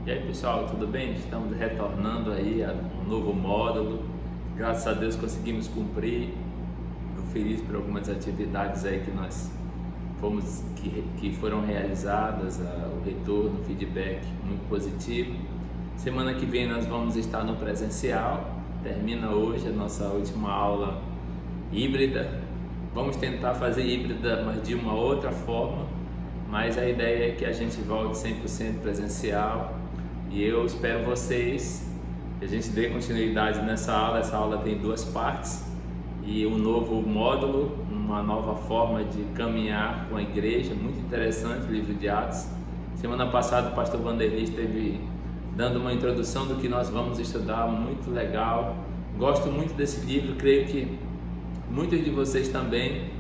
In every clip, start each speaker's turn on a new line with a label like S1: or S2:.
S1: E aí pessoal, tudo bem? Estamos retornando aí a um novo módulo. Graças a Deus conseguimos cumprir. Estou feliz por algumas atividades aí que nós que foram realizadas, o retorno, o feedback muito positivo. Semana que vem nós vamos estar no presencial. Termina hoje a nossa última aula híbrida. Vamos tentar fazer híbrida, mas de uma outra forma. Mas a ideia é que a gente volte 100% presencial. E eu espero vocês que a gente dê continuidade nessa aula. Essa aula tem duas partes e um novo módulo, uma nova forma de caminhar com a igreja, muito interessante, livro de Atos. Semana passada o pastor Vanderlei esteve dando uma introdução do que nós vamos estudar, muito legal. Gosto muito desse livro, creio que muitos de vocês também.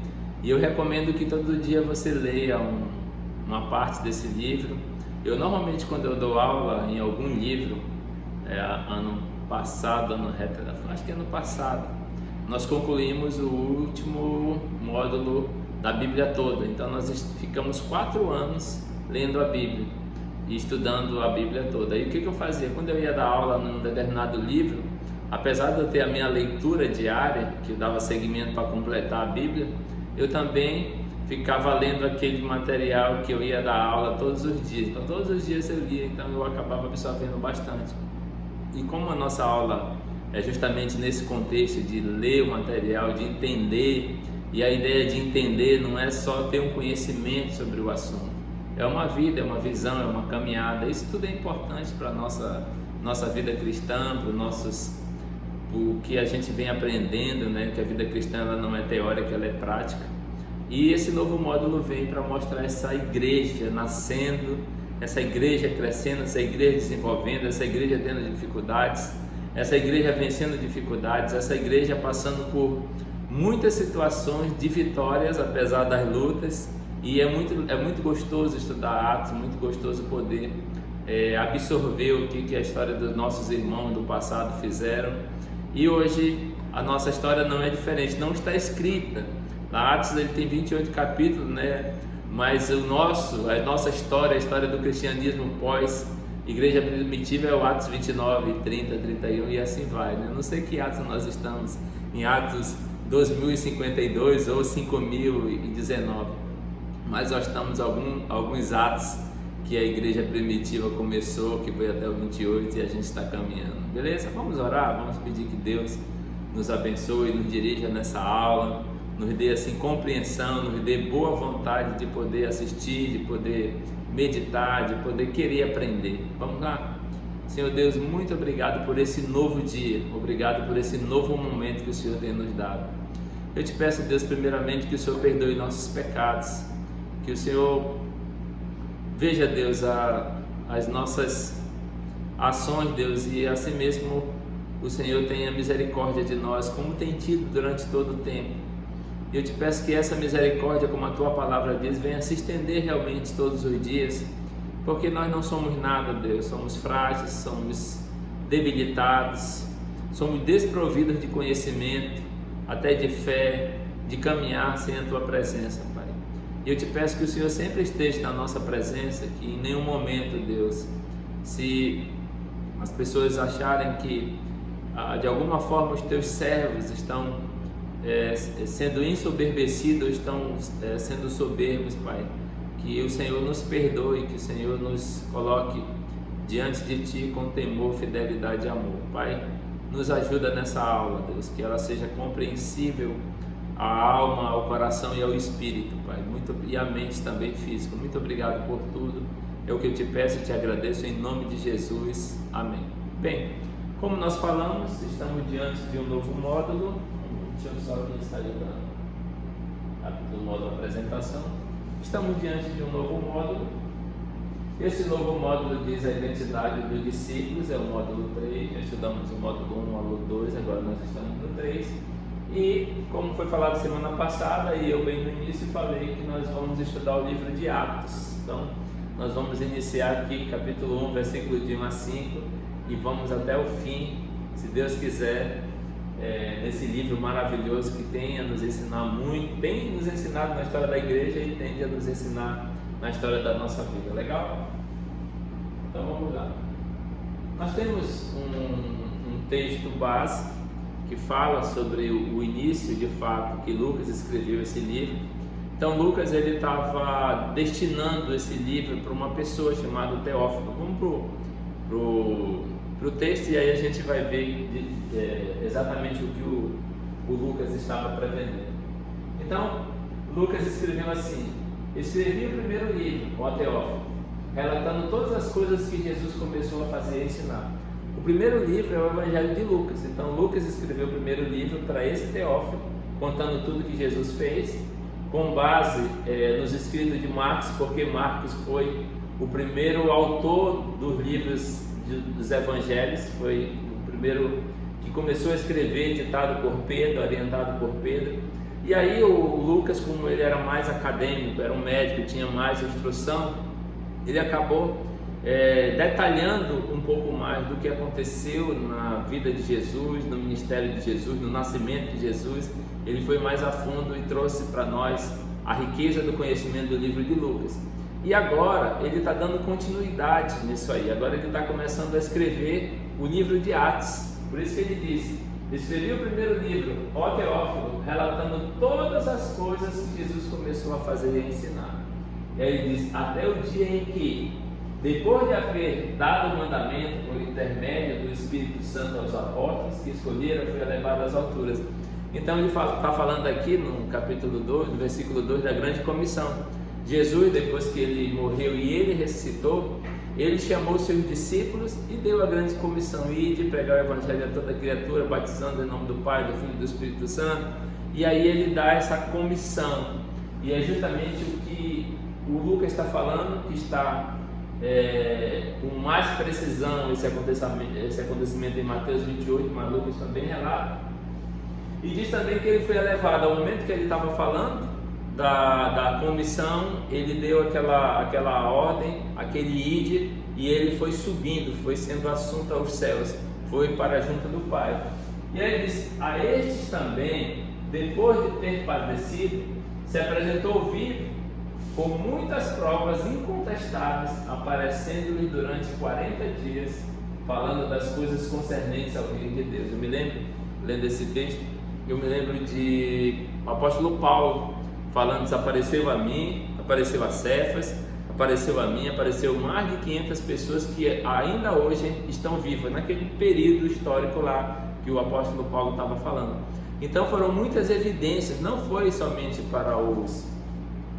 S1: E eu recomendo que todo dia você leia uma parte desse livro. Eu normalmente, quando eu dou aula em algum livro, ano passado, acho que ano passado, nós concluímos o último módulo da Bíblia toda. Então nós ficamos 4 anos lendo a Bíblia e estudando a Bíblia toda. E o que eu fazia? Quando eu ia dar aula num determinado livro, apesar de eu ter a minha leitura diária, que eu dava seguimento para completar a Bíblia, eu também ficava lendo aquele material que eu ia dar aula todos os dias. Então todos os dias eu lia, então eu acabava absorvendo bastante. E como a nossa aula é justamente nesse contexto de ler o material, de entender, e a ideia de entender não é só ter um conhecimento sobre o assunto, é uma vida, é uma visão, é uma caminhada. Isso tudo é importante para a nossa vida cristã, para o que a gente vem aprendendo, né? Que a vida cristã ela não é teórica, ela é prática. E esse novo módulo vem para mostrar essa igreja nascendo, essa igreja crescendo, essa igreja desenvolvendo, essa igreja tendo dificuldades, essa igreja vencendo dificuldades, essa igreja passando por muitas situações de vitórias apesar das lutas. E é muito gostoso estudar Atos, muito gostoso poder absorver o que a história dos nossos irmãos do passado fizeram. E hoje a nossa história não é diferente, não está escrita. Atos ele tem 28 capítulos, né? Mas a nossa história, a história do cristianismo pós-igreja primitiva é o Atos 29, 30, 31 e assim vai, né? Não sei que Atos nós estamos, em Atos 2052 ou 5019, mas nós estamos alguns Atos que a igreja primitiva começou, que foi até o 28 e a gente está caminhando, beleza? Vamos orar, vamos pedir que Deus nos abençoe, nos dirija nessa aula, nos dê assim compreensão, nos dê boa vontade de poder assistir, de poder meditar, de poder querer aprender. Vamos lá? Senhor Deus, muito obrigado por esse novo dia, obrigado por esse novo momento que o Senhor tem nos dado. Eu te peço, Deus, primeiramente que o Senhor perdoe nossos pecados, que o Senhor veja, Deus, as nossas ações, Deus, e assim mesmo o Senhor tenha misericórdia de nós, como tem tido durante todo o tempo. Eu te peço que essa misericórdia, como a tua palavra diz, venha se estender realmente todos os dias, porque nós não somos nada, Deus, somos frágeis, somos debilitados, somos desprovidos de conhecimento, até de fé, de caminhar sem a tua presença, Pai. E eu te peço que o Senhor sempre esteja na nossa presença, que em nenhum momento, Deus, se as pessoas acharem que de alguma forma os teus servos estão sendo ensoberbecidos, estão sendo soberbos, Pai, que o Senhor nos perdoe, que o Senhor nos coloque diante de Ti com temor, fidelidade e amor. Pai, nos ajuda nessa aula, Deus, que ela seja compreensível à alma, ao coração e ao espírito, Pai, e à mente também física. Muito obrigado por tudo, é o que eu te peço e te agradeço em nome de Jesus, amém. Bem, como nós falamos, estamos diante de um novo módulo. Deixa eu só aqui sair do módulo apresentação. Estamos diante de um novo módulo. Esse novo módulo diz a identidade dos discípulos, é o módulo 3. Já estudamos o módulo 1, o módulo 2, agora nós estamos no 3. E como foi falado semana passada, e eu bem no início falei que nós vamos estudar o livro de Atos. Então, nós vamos iniciar aqui capítulo 1, versículo de 1 a 5 e vamos até o fim, se Deus quiser. Nesse livro maravilhoso que tem a nos ensinar muito, tem nos ensinado na história da igreja e tende a nos ensinar na história da nossa vida. Legal? Então vamos lá. Nós temos um texto básico que fala sobre o início, de fato, que Lucas escreveu esse livro. Então Lucas ele estava destinando esse livro para uma pessoa chamada Teófilo. Vamos pro texto e aí a gente vai ver exatamente o que o Lucas estava pretendendo. Então Lucas escreveu assim: escrevi o primeiro livro, ó Teófilo, relatando todas as coisas que Jesus começou a fazer e ensinar. O primeiro livro é o Evangelho de Lucas. Então Lucas escreveu o primeiro livro para esse Teófilo, contando tudo que Jesus fez, com base nos escritos de Marcos, porque Marcos foi o primeiro autor dos livros dos Evangelhos, foi o primeiro que começou a escrever, ditado por Pedro, orientado por Pedro. E aí o Lucas, como ele era mais acadêmico, era um médico, tinha mais instrução, ele acabou detalhando um pouco mais do que aconteceu na vida de Jesus, no ministério de Jesus, no nascimento de Jesus. Ele foi mais a fundo e trouxe para nós a riqueza do conhecimento do livro de Lucas. E agora ele está dando continuidade nisso aí. Agora ele está começando a escrever o livro de Atos. Por isso que ele disse: escrevi o primeiro livro, ó Teófilo, relatando todas as coisas que Jesus começou a fazer e ensinar. E aí ele diz: até o dia em que, depois de haver dado o mandamento por intermédio do Espírito Santo aos apóstolos que escolheram, foi elevado às alturas. Então ele está falando aqui no capítulo 2, no versículo 2, da grande comissão. Jesus, depois que ele morreu e ele ressuscitou, ele chamou seus discípulos e deu a grande comissão: ir de pregar o Evangelho a toda criatura, batizando em nome do Pai, do Filho e do Espírito Santo. E aí ele dá essa comissão, e é justamente o que o Lucas está falando, que está com mais precisão esse acontecimento em Mateus 28, mas Lucas também relata. E diz também que ele foi elevado. Ao momento que ele estava falando da comissão, ele deu aquela ordem, aquele ide, e ele foi subindo, foi sendo assunto aos céus, foi para junto do Pai. E aí ele diz: a estes também, depois de ter padecido, se apresentou vivo, com muitas provas incontestáveis, aparecendo-lhe durante 40 dias, falando das coisas concernentes ao reino de Deus. Eu me lembro, lendo esse texto, eu me lembro de o apóstolo Paulo falando: desapareceu a mim, apareceu a Cefas, apareceu a mim, apareceu mais de 500 pessoas que ainda hoje estão vivas, naquele período histórico lá que o apóstolo Paulo estava falando. Então foram muitas evidências, não foi somente para os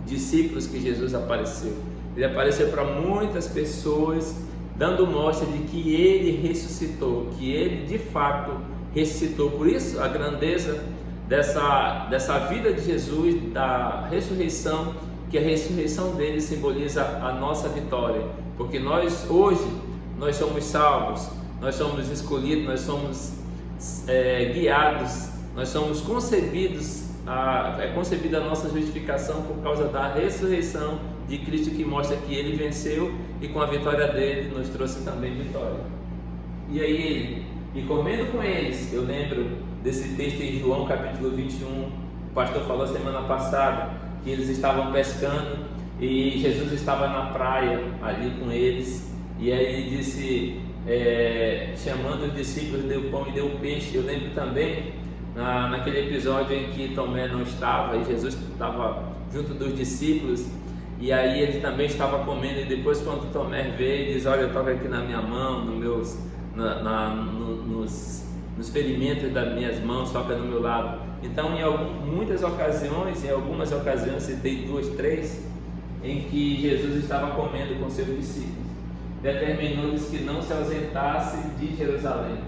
S1: discípulos que Jesus apareceu, ele apareceu para muitas pessoas, dando mostra de que ele ressuscitou, que ele de fato ressuscitou. Por isso a grandeza dessa vida de Jesus, da ressurreição, que a ressurreição dele simboliza a nossa vitória, porque nós hoje, nós somos salvos, nós somos escolhidos, nós somos guiados, nós somos concebidos, é concebida a nossa justificação por causa da ressurreição de Cristo, que mostra que ele venceu e com a vitória dele nos trouxe também vitória. E aí e comendo com eles, eu lembro desse texto em João capítulo 21, o pastor falou semana passada que eles estavam pescando e Jesus estava na praia ali com eles, e aí ele disse, chamando os discípulos, deu pão e deu peixe. Eu lembro também naquele episódio em que Tomé não estava e Jesus estava junto dos discípulos, e aí ele também estava comendo, e depois quando Tomé veio e diz: olha, toca aqui na minha mão, nos ferimentos das minhas mãos, toca no meu lado. Então em algumas ocasiões, citei 2, 3, em que Jesus estava comendo com seus discípulos, determinou-lhes que não se ausentasse de Jerusalém,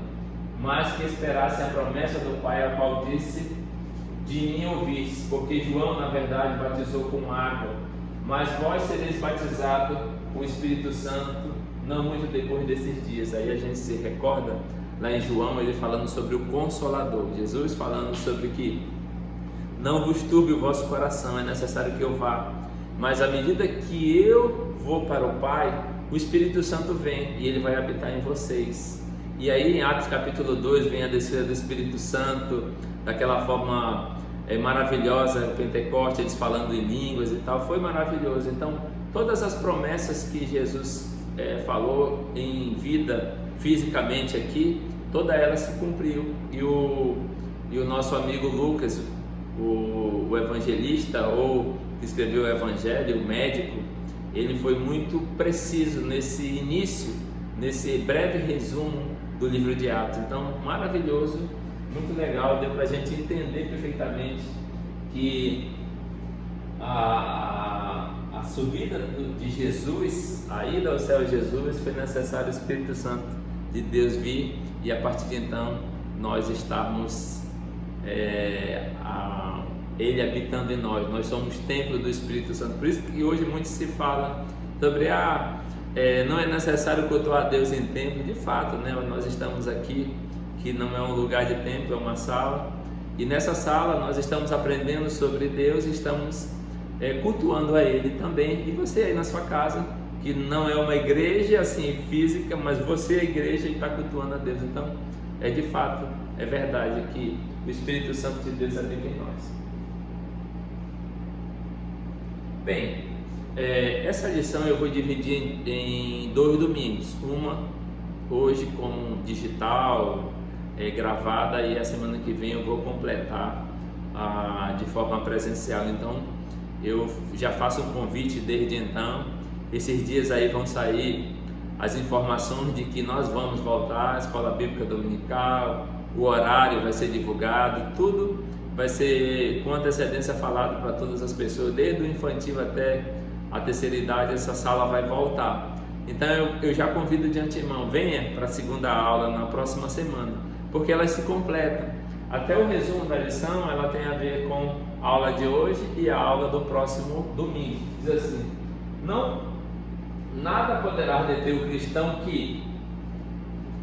S1: mas que esperasse a promessa do Pai, a qual disse: de mim ouvistes, porque João na verdade batizou com água, mas vós sereis batizados com o Espírito Santo não muito depois desses dias. Aí a gente se recorda lá em João, ele falando sobre o Consolador, Jesus falando sobre que não vos turbe o vosso coração, é necessário que eu vá, mas à medida que eu vou para o Pai, o Espírito Santo vem e ele vai habitar em vocês. E aí em Atos capítulo 2 vem a descida do Espírito Santo daquela forma maravilhosa, Pentecoste, eles falando em línguas e tal, foi maravilhoso. Então todas as promessas que Jesus falou em vida vida fisicamente aqui, toda ela se cumpriu. E o nosso amigo Lucas, o evangelista, ou que escreveu o Evangelho, o médico, ele foi muito preciso nesse início, nesse breve resumo do livro de Atos. Então, maravilhoso, muito legal, deu para a gente entender perfeitamente que a subida de Jesus, a ida ao céu de Jesus, foi necessário o Espírito Santo de Deus vir, e a partir de então nós estamos Ele habitando em nós somos templo do Espírito Santo. Por isso que hoje muito se fala sobre não é necessário cultuar a Deus em templo. De fato, né? Nós estamos aqui, que não é um lugar de templo, é uma sala, e nessa sala nós estamos aprendendo sobre Deus, estamos cultuando a Ele também. E você aí na sua casa, que não é uma igreja assim física, mas você é a igreja e está cultuando a Deus. Então, de fato, é verdade que o Espírito Santo de Deus habita em nós. Bem, essa lição eu vou dividir em 2 domingos. Uma hoje como digital, gravada, e a semana que vem eu vou completar de forma presencial. Então eu já faço um convite desde então. Esses dias aí vão sair as informações de que nós vamos voltar à Escola Bíblica Dominical, o horário vai ser divulgado, tudo vai ser com antecedência falado para todas as pessoas, desde o infantil até a terceira idade. Essa sala vai voltar. Então eu já convido de antemão, venha para a segunda aula na próxima semana, porque elas se completam. Até o resumo da lição, ela tem a ver com a aula de hoje e a aula do próximo domingo. Diz assim: nada poderá deter o cristão que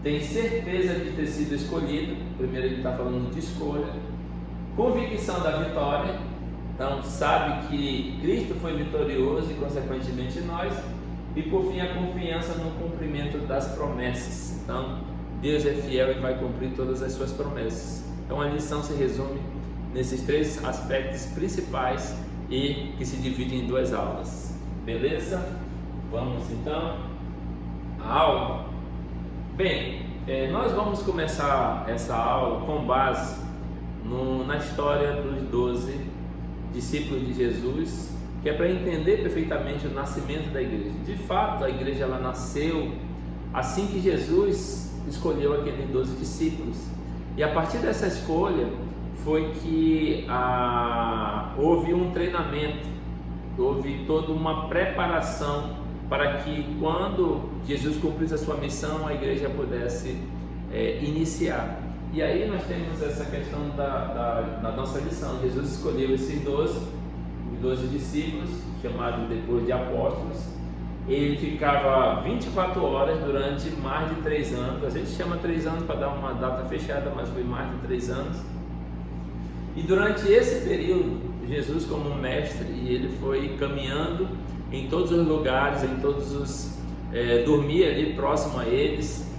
S1: tem certeza de ter sido escolhido. Primeiro ele está falando de escolha, convicção da vitória, então sabe que Cristo foi vitorioso e consequentemente nós, e por fim a confiança no cumprimento das promessas. Então Deus é fiel e vai cumprir todas as suas promessas. Então a lição se resume nesses 3 aspectos principais e que se dividem em 2 aulas. Beleza? Vamos então à aula. Bem, nós vamos começar essa aula com base na história dos 12 discípulos de Jesus, que é para entender perfeitamente o nascimento da igreja. De fato, a igreja ela nasceu assim que Jesus escolheu aqueles 12 discípulos, e a partir dessa escolha foi que houve um treinamento, houve toda uma preparação para que quando Jesus cumprisse a sua missão, a igreja pudesse iniciar. E aí nós temos essa questão da nossa lição. Jesus escolheu esses 12 discípulos, chamados depois de apóstolos. Ele ficava 24 horas durante mais de 3 anos. A gente chama 3 anos para dar uma data fechada, mas foi mais de 3 anos. E durante esse período, Jesus como mestre, e ele foi caminhando em todos os lugares, dormia ali próximo a eles,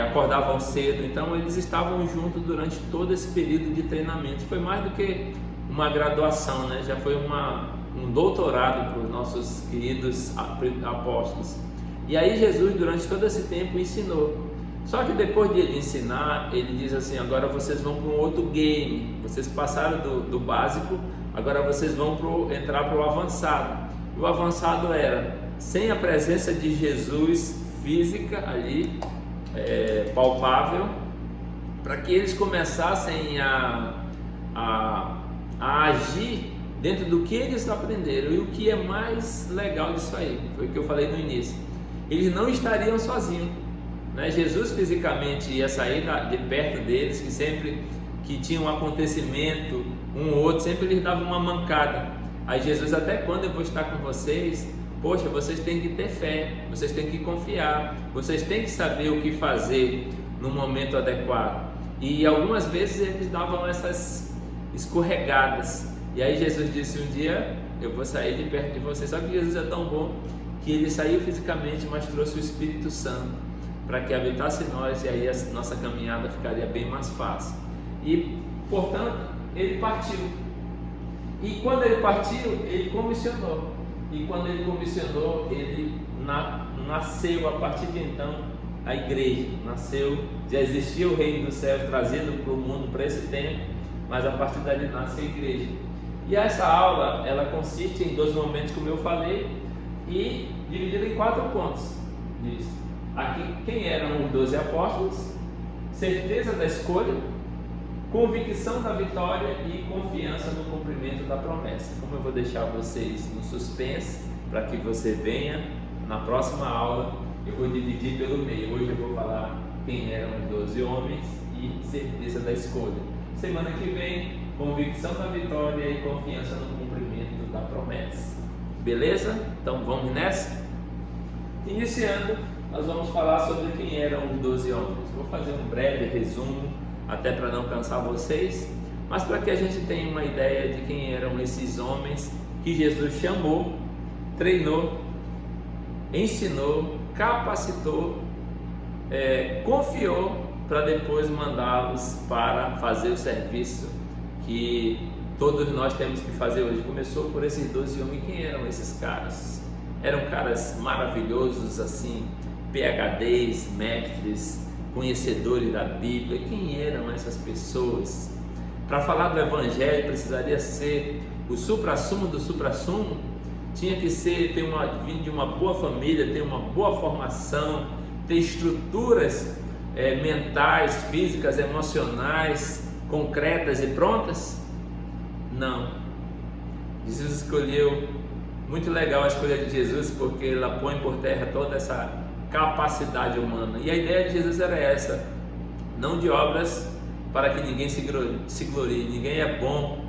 S1: acordavam cedo. Então eles estavam juntos durante todo esse período de treinamento. Foi mais do que uma graduação, né? Já foi um doutorado para os nossos queridos apóstolos. E aí Jesus, durante todo esse tempo, ensinou. Só que depois de ele ensinar, ele diz assim: agora vocês vão para um outro game. Vocês passaram do básico, agora vocês vão entrar para o avançado. O avançado era sem a presença de Jesus física ali, palpável, para que eles começassem a agir dentro do que eles aprenderam. E o que é mais legal disso aí, foi o que eu falei no início: eles não estariam sozinhos, né? Jesus fisicamente ia sair de perto deles, que sempre que tinha um acontecimento, um ou outro, sempre eles davam uma mancada. Aí Jesus: até quando eu vou estar com vocês? Poxa, vocês têm que ter fé, vocês têm que confiar, vocês têm que saber o que fazer no momento adequado. E algumas vezes eles davam essas escorregadas. E aí Jesus disse: um dia eu vou sair de perto de vocês. Só que Jesus é tão bom que ele saiu fisicamente, mas trouxe o Espírito Santo para que habitasse em nós, e aí a nossa caminhada ficaria bem mais fácil. E portanto ele partiu. E quando ele partiu, ele comissionou. E quando ele comissionou, ele nasceu a partir de então a igreja. Já existia o reino dos céus trazido para o mundo para esse tempo, mas a partir dali nasce a igreja. E essa aula, ela consiste em 2 momentos, como eu falei, e dividida em 4 pontos. Diz aqui quem eram os 12 apóstolos, certeza da escolha, convicção da vitória e confiança no cumprimento da promessa. Como eu vou deixar vocês no suspense, para que você venha na próxima aula, eu vou dividir pelo meio. Hoje eu vou falar quem eram os 12 homens e certeza da escolha. Semana que vem, convicção da vitória e confiança no cumprimento da promessa. Beleza? Então vamos nessa? Iniciando, nós vamos falar sobre quem eram os 12 homens. Vou fazer um breve resumo, até para não cansar vocês, mas para que a gente tenha uma ideia de quem eram esses homens que Jesus chamou, treinou, ensinou, capacitou, confiou para depois mandá-los para fazer o serviço que todos nós temos que fazer hoje. Começou por esses 12 homens. Quem eram esses caras? Eram caras maravilhosos, assim, PhDs, mestres, conhecedores da Bíblia. Quem eram essas pessoas? Para falar do Evangelho precisaria ser o suprassumo do suprassumo. Tinha que ser, vir de uma boa família, ter uma boa formação, ter estruturas mentais, físicas, emocionais, concretas e prontas? Não. Jesus escolheu, muito legal a escolha de Jesus, porque ela põe por terra toda essa capacidade humana. E a ideia de Jesus era essa: não de obras para que ninguém se glorie. Ninguém é bom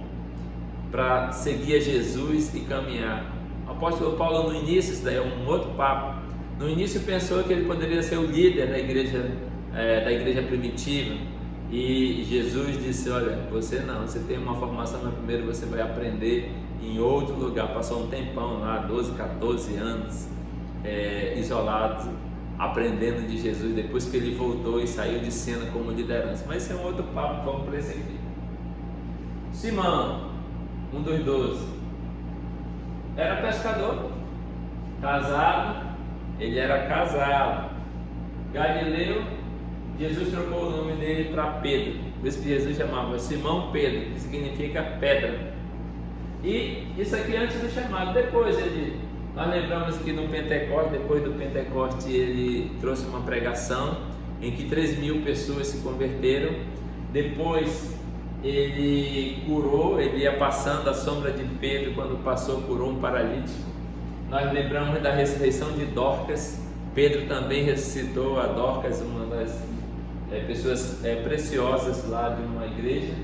S1: para seguir a Jesus e caminhar. O apóstolo Paulo, no início, isso daí é um outro papo, no início pensou que ele poderia ser o líder da igreja primitiva, e Jesus disse: olha, você não, você tem uma formação, mas primeiro você vai aprender em outro lugar. Passou um tempão lá, 12, 14 anos, isolado, aprendendo de Jesus, depois que ele voltou e saiu de cena como liderança. Mas esse é um outro papo, vamos para esse aqui. Simão, um dos 12, era pescador, casado, ele era casado, Galileu. Jesus trocou o nome dele para Pedro, por isso que Jesus chamava Simão Pedro, que significa pedra. E isso aqui antes do chamado. Depois nós lembramos que no Pentecoste, depois do Pentecoste, ele trouxe uma pregação em que 3.000 pessoas se converteram. Depois ele curou, ele ia passando a sombra de Pedro, quando passou curou um paralítico. Nós lembramos da ressurreição de Dorcas. Pedro também ressuscitou a Dorcas, uma das pessoas preciosas lá de uma igreja.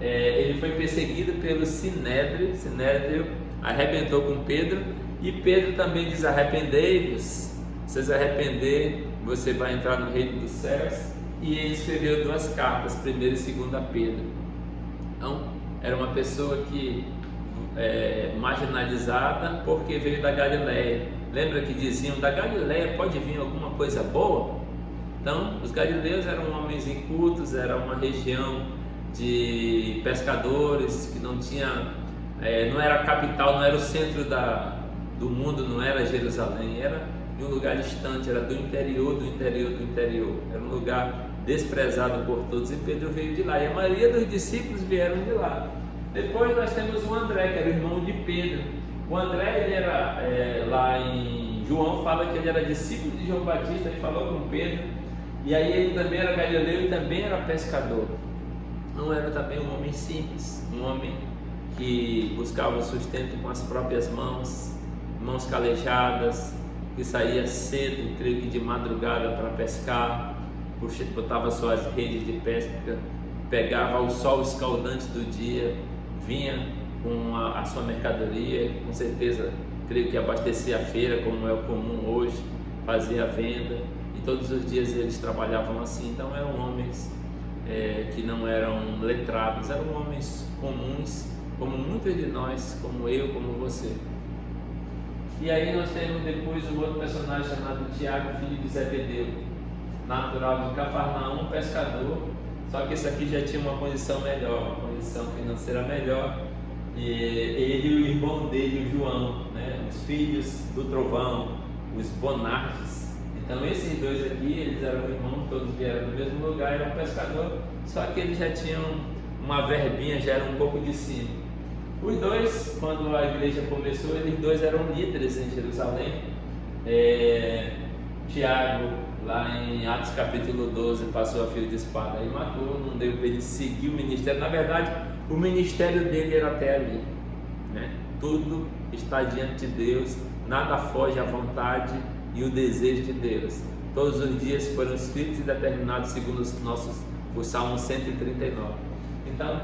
S1: Ele foi perseguido pelo Sinédrio. Sinédrio arrebentou com Pedro, e Pedro também diz: arrependei-vos, se vocês arrepender, você vai entrar no reino dos céus. E ele escreveu 2 cartas, 1ª e 2ª Pedro. Então, era uma pessoa que marginalizada, porque veio da Galileia. Lembra que diziam: da Galileia pode vir alguma coisa boa? Então, os galileus eram homens incultos, era uma região de pescadores que não tinha, não era a capital, não era o centro do mundo, não era Jerusalém, era de um lugar distante, era do interior, era um lugar desprezado por todos, e Pedro veio de lá, e a maioria dos discípulos vieram de lá. Depois nós temos o André, que era o irmão de Pedro. O André, ele era, lá em João fala que ele era discípulo de João Batista, e falou com Pedro, e aí ele também era galileu e também era pescador. Não era também um homem simples, um homem que buscava o sustento com as próprias mãos calejadas, que saía cedo, creio que de madrugada, para pescar, botava suas redes de pesca, pegava o sol escaldante do dia, vinha com a sua mercadoria, com certeza, creio que abastecia a feira, como é o comum hoje, fazia a venda, e todos os dias eles trabalhavam assim. Então eram homens que não eram letrados, eram homens comuns, como muitos de nós, como eu, como você. E aí nós temos depois um outro personagem chamado Tiago, filho de Zebedeu, natural de Cafarnaum, pescador, só que esse aqui já tinha uma condição melhor, uma condição financeira melhor. E ele e o irmão dele, o João, né, os filhos do trovão, os Bonardes. Então esses dois aqui, eles eram irmãos, todos vieram do mesmo lugar, eram pescadores, só que eles já tinham uma verbinha, já eram um pouco de cima. Os dois, quando a igreja começou, eles dois eram líderes em Jerusalém. Tiago, lá em Atos capítulo 12, passou a fio de espada e matou, não deu para ele seguir o ministério. Na verdade, o ministério dele era até ali, né? Tudo está diante de Deus, nada foge à vontade e o desejo de Deus. Todos os dias foram escritos e determinados segundo o Salmo 139. Então,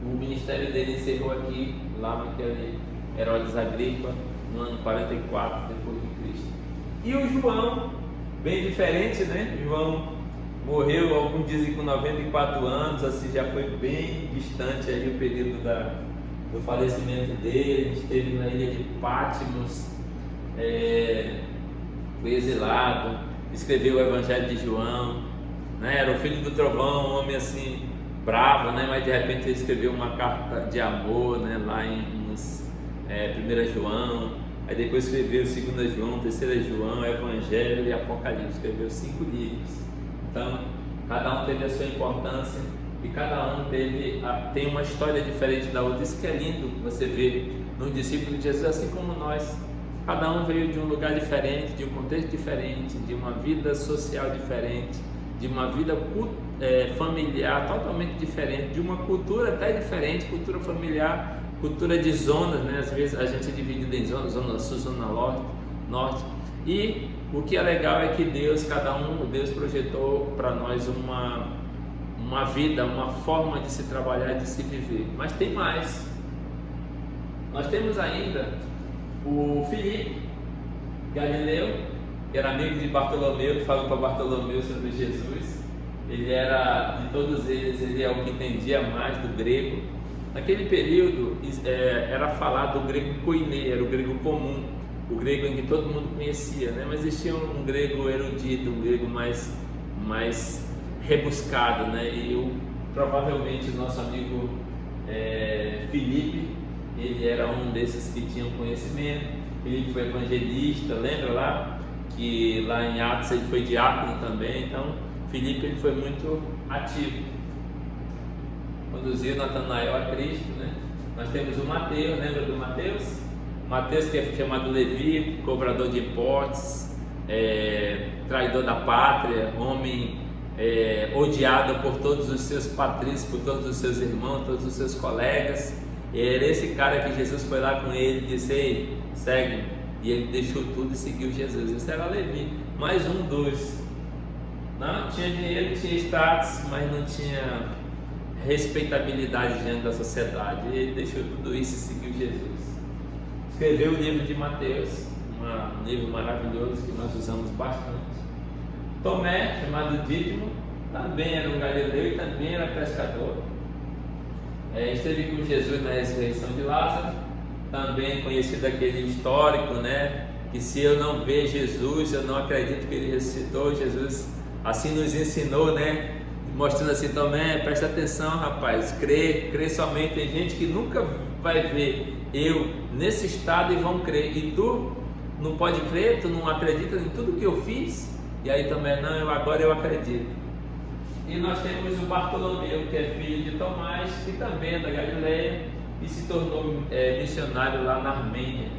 S1: o ministério dele encerrou aqui, lá naquele Herodes Agripa, no ano 44 depois de Cristo. E o João, bem diferente, né? João morreu, alguns dizem com 94 anos, assim já foi bem distante aí o período do falecimento dele. Esteve na ilha de Patmos, foi exilado, escreveu o Evangelho de João, né? Era o filho do trovão, um homem assim bravo, né? Mas de repente ele escreveu uma carta de amor, né? Lá em 1 João, aí depois escreveu 2 João, 3 João, Evangelho e Apocalipse, escreveu 5 livros. Então cada um teve a sua importância e cada um tem uma história diferente da outra. Isso que é lindo você ver nos discípulos de Jesus, assim como nós. Cada um veio de um lugar diferente, de um contexto diferente, de uma vida social diferente, de uma vida familiar totalmente diferente, de uma cultura até diferente, cultura familiar, cultura de zonas, né? Às vezes a gente é dividido em zonas, zona sul, zona norte. E o que é legal é que Deus projetou para nós uma vida, uma forma de se trabalhar, de se viver. Mas tem mais. Nós temos ainda o Filipe Galileu, que era amigo de Bartolomeu, que falou para Bartolomeu sobre Jesus. Ele era, de todos eles, ele é o que entendia mais do grego. Naquele período era falado o grego koiné, era o grego comum, o grego em que todo mundo conhecia, né? Mas existia um grego erudito, um grego mais rebuscado, né? E provavelmente o nosso amigo Filipe, ele era um desses que tinham conhecimento. Ele foi evangelista, lembra lá? Que lá em Atos ele foi diácono também. Então Filipe ele foi muito ativo, conduziu Natanael a Cristo, né? Nós temos o Mateus, lembra do Mateus? Mateus, que é chamado Levi, cobrador de impostos, traidor da pátria, homem odiado por todos os seus patrícios, por todos os seus irmãos, todos os seus colegas. Era esse cara que Jesus foi lá com ele e disse: ei, segue. E ele deixou tudo e seguiu Jesus. Esse era Levi, mais um dos. Não tinha dinheiro, tinha status, mas não tinha respeitabilidade diante da sociedade. E ele deixou tudo isso e seguiu Jesus. Escreveu o livro de Mateus, um livro maravilhoso que nós usamos bastante. Tomé, chamado Dídimo, também era um galileu e também era pescador. Esteve com Jesus na ressurreição de Lázaro, também conhecido aquele histórico, né? Que se eu não ver Jesus, eu não acredito que ele ressuscitou. Jesus assim nos ensinou, né? Mostrando assim: Tomé, presta atenção, rapaz, crê somente. Tem gente que nunca vai ver eu nesse estado e vão crer, e tu não pode crer, tu não acredita em tudo que eu fiz. E aí também, não, agora eu acredito. E nós temos o Bartolomeu, que é filho de Tomás, que também é da Galileia e se tornou missionário lá na Armênia.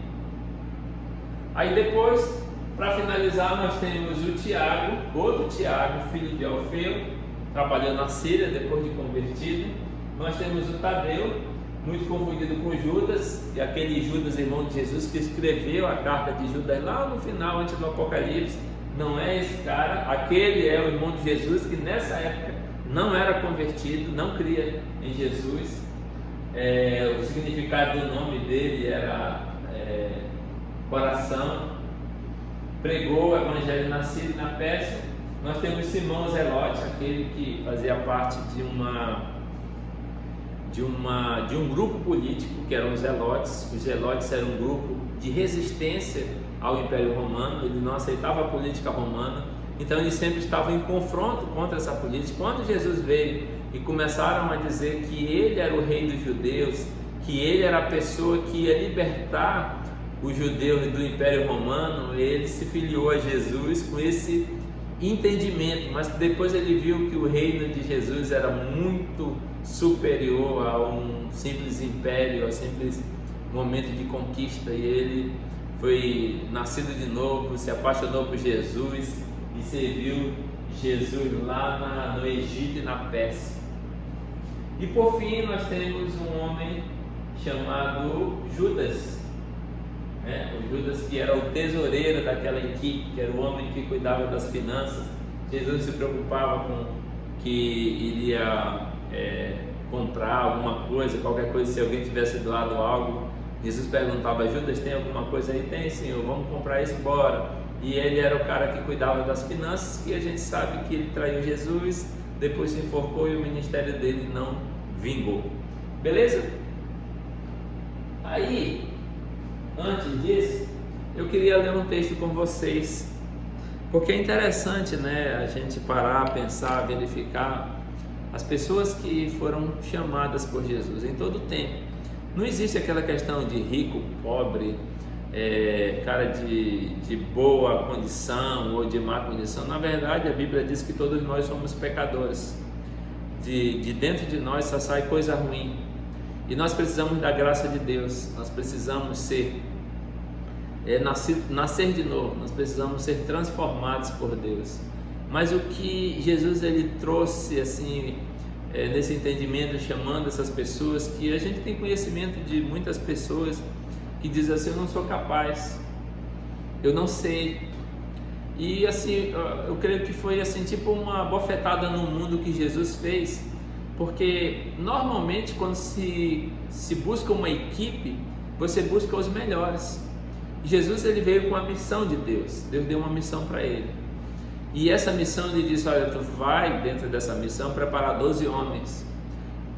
S1: Aí depois, para finalizar, nós temos o Tiago, outro Tiago, filho de Alfeu, trabalhou na Síria depois de convertido. Nós temos o Tadeu, muito confundido com Judas, e aquele Judas, irmão de Jesus, que escreveu a carta de Judas lá no final, antes do Apocalipse. Não é esse cara, aquele é o irmão de Jesus que nessa época não era convertido, não cria em Jesus. O significado do nome dele era coração. Pregou o evangelho na Síria e na Pérsia. Nós temos Simão Zelote, aquele que fazia parte de um grupo político que eram os Zelotes. Os Zelotes eram um grupo de resistência ao Império Romano. Ele não aceitava a política romana, então eles sempre estavam em confronto contra essa política. Quando Jesus veio e começaram a dizer que ele era o rei dos judeus, que ele era a pessoa que ia libertar os judeus do Império Romano, ele se filiou a Jesus com esse entendimento, mas depois ele viu que o reino de Jesus era muito superior a um simples império, a um simples momento de conquista, e ele foi nascido de novo, se apaixonou por Jesus e serviu Jesus lá no Egito e na Pérsia. E por fim nós temos um homem chamado Judas, o Judas, que era o tesoureiro daquela equipe, que era o homem que cuidava das finanças. Jesus se preocupava com que iria comprar alguma coisa, qualquer coisa, se alguém tivesse doado algo, Jesus perguntava: Judas, tem alguma coisa aí? Tem, Senhor, vamos comprar isso, bora. E ele era o cara que cuidava das finanças, e a gente sabe que ele traiu Jesus, depois se enforcou e o ministério dele não vingou. Beleza? Aí, antes disso, eu queria ler um texto com vocês, porque é interessante, né, a gente parar, pensar, verificar as pessoas que foram chamadas por Jesus em todo o tempo. Não existe aquela questão de rico, pobre, cara de boa condição ou de má condição. Na verdade, a Bíblia diz que todos nós somos pecadores. De dentro de nós só sai coisa ruim. E nós precisamos da graça de Deus. Nós precisamos nascer de novo. Nós precisamos ser transformados por Deus. Mas o que Jesus ele trouxe assim, nesse entendimento, chamando essas pessoas, que a gente tem conhecimento de muitas pessoas que dizem assim: eu não sou capaz, eu não sei. E assim, eu creio que foi assim, tipo uma bofetada no mundo que Jesus fez, porque normalmente quando se busca uma equipe, você busca os melhores. Jesus ele veio com a missão de Deus. Deus deu uma missão para ele, e essa missão ele disse: olha, tu vai dentro dessa missão preparar 12 homens.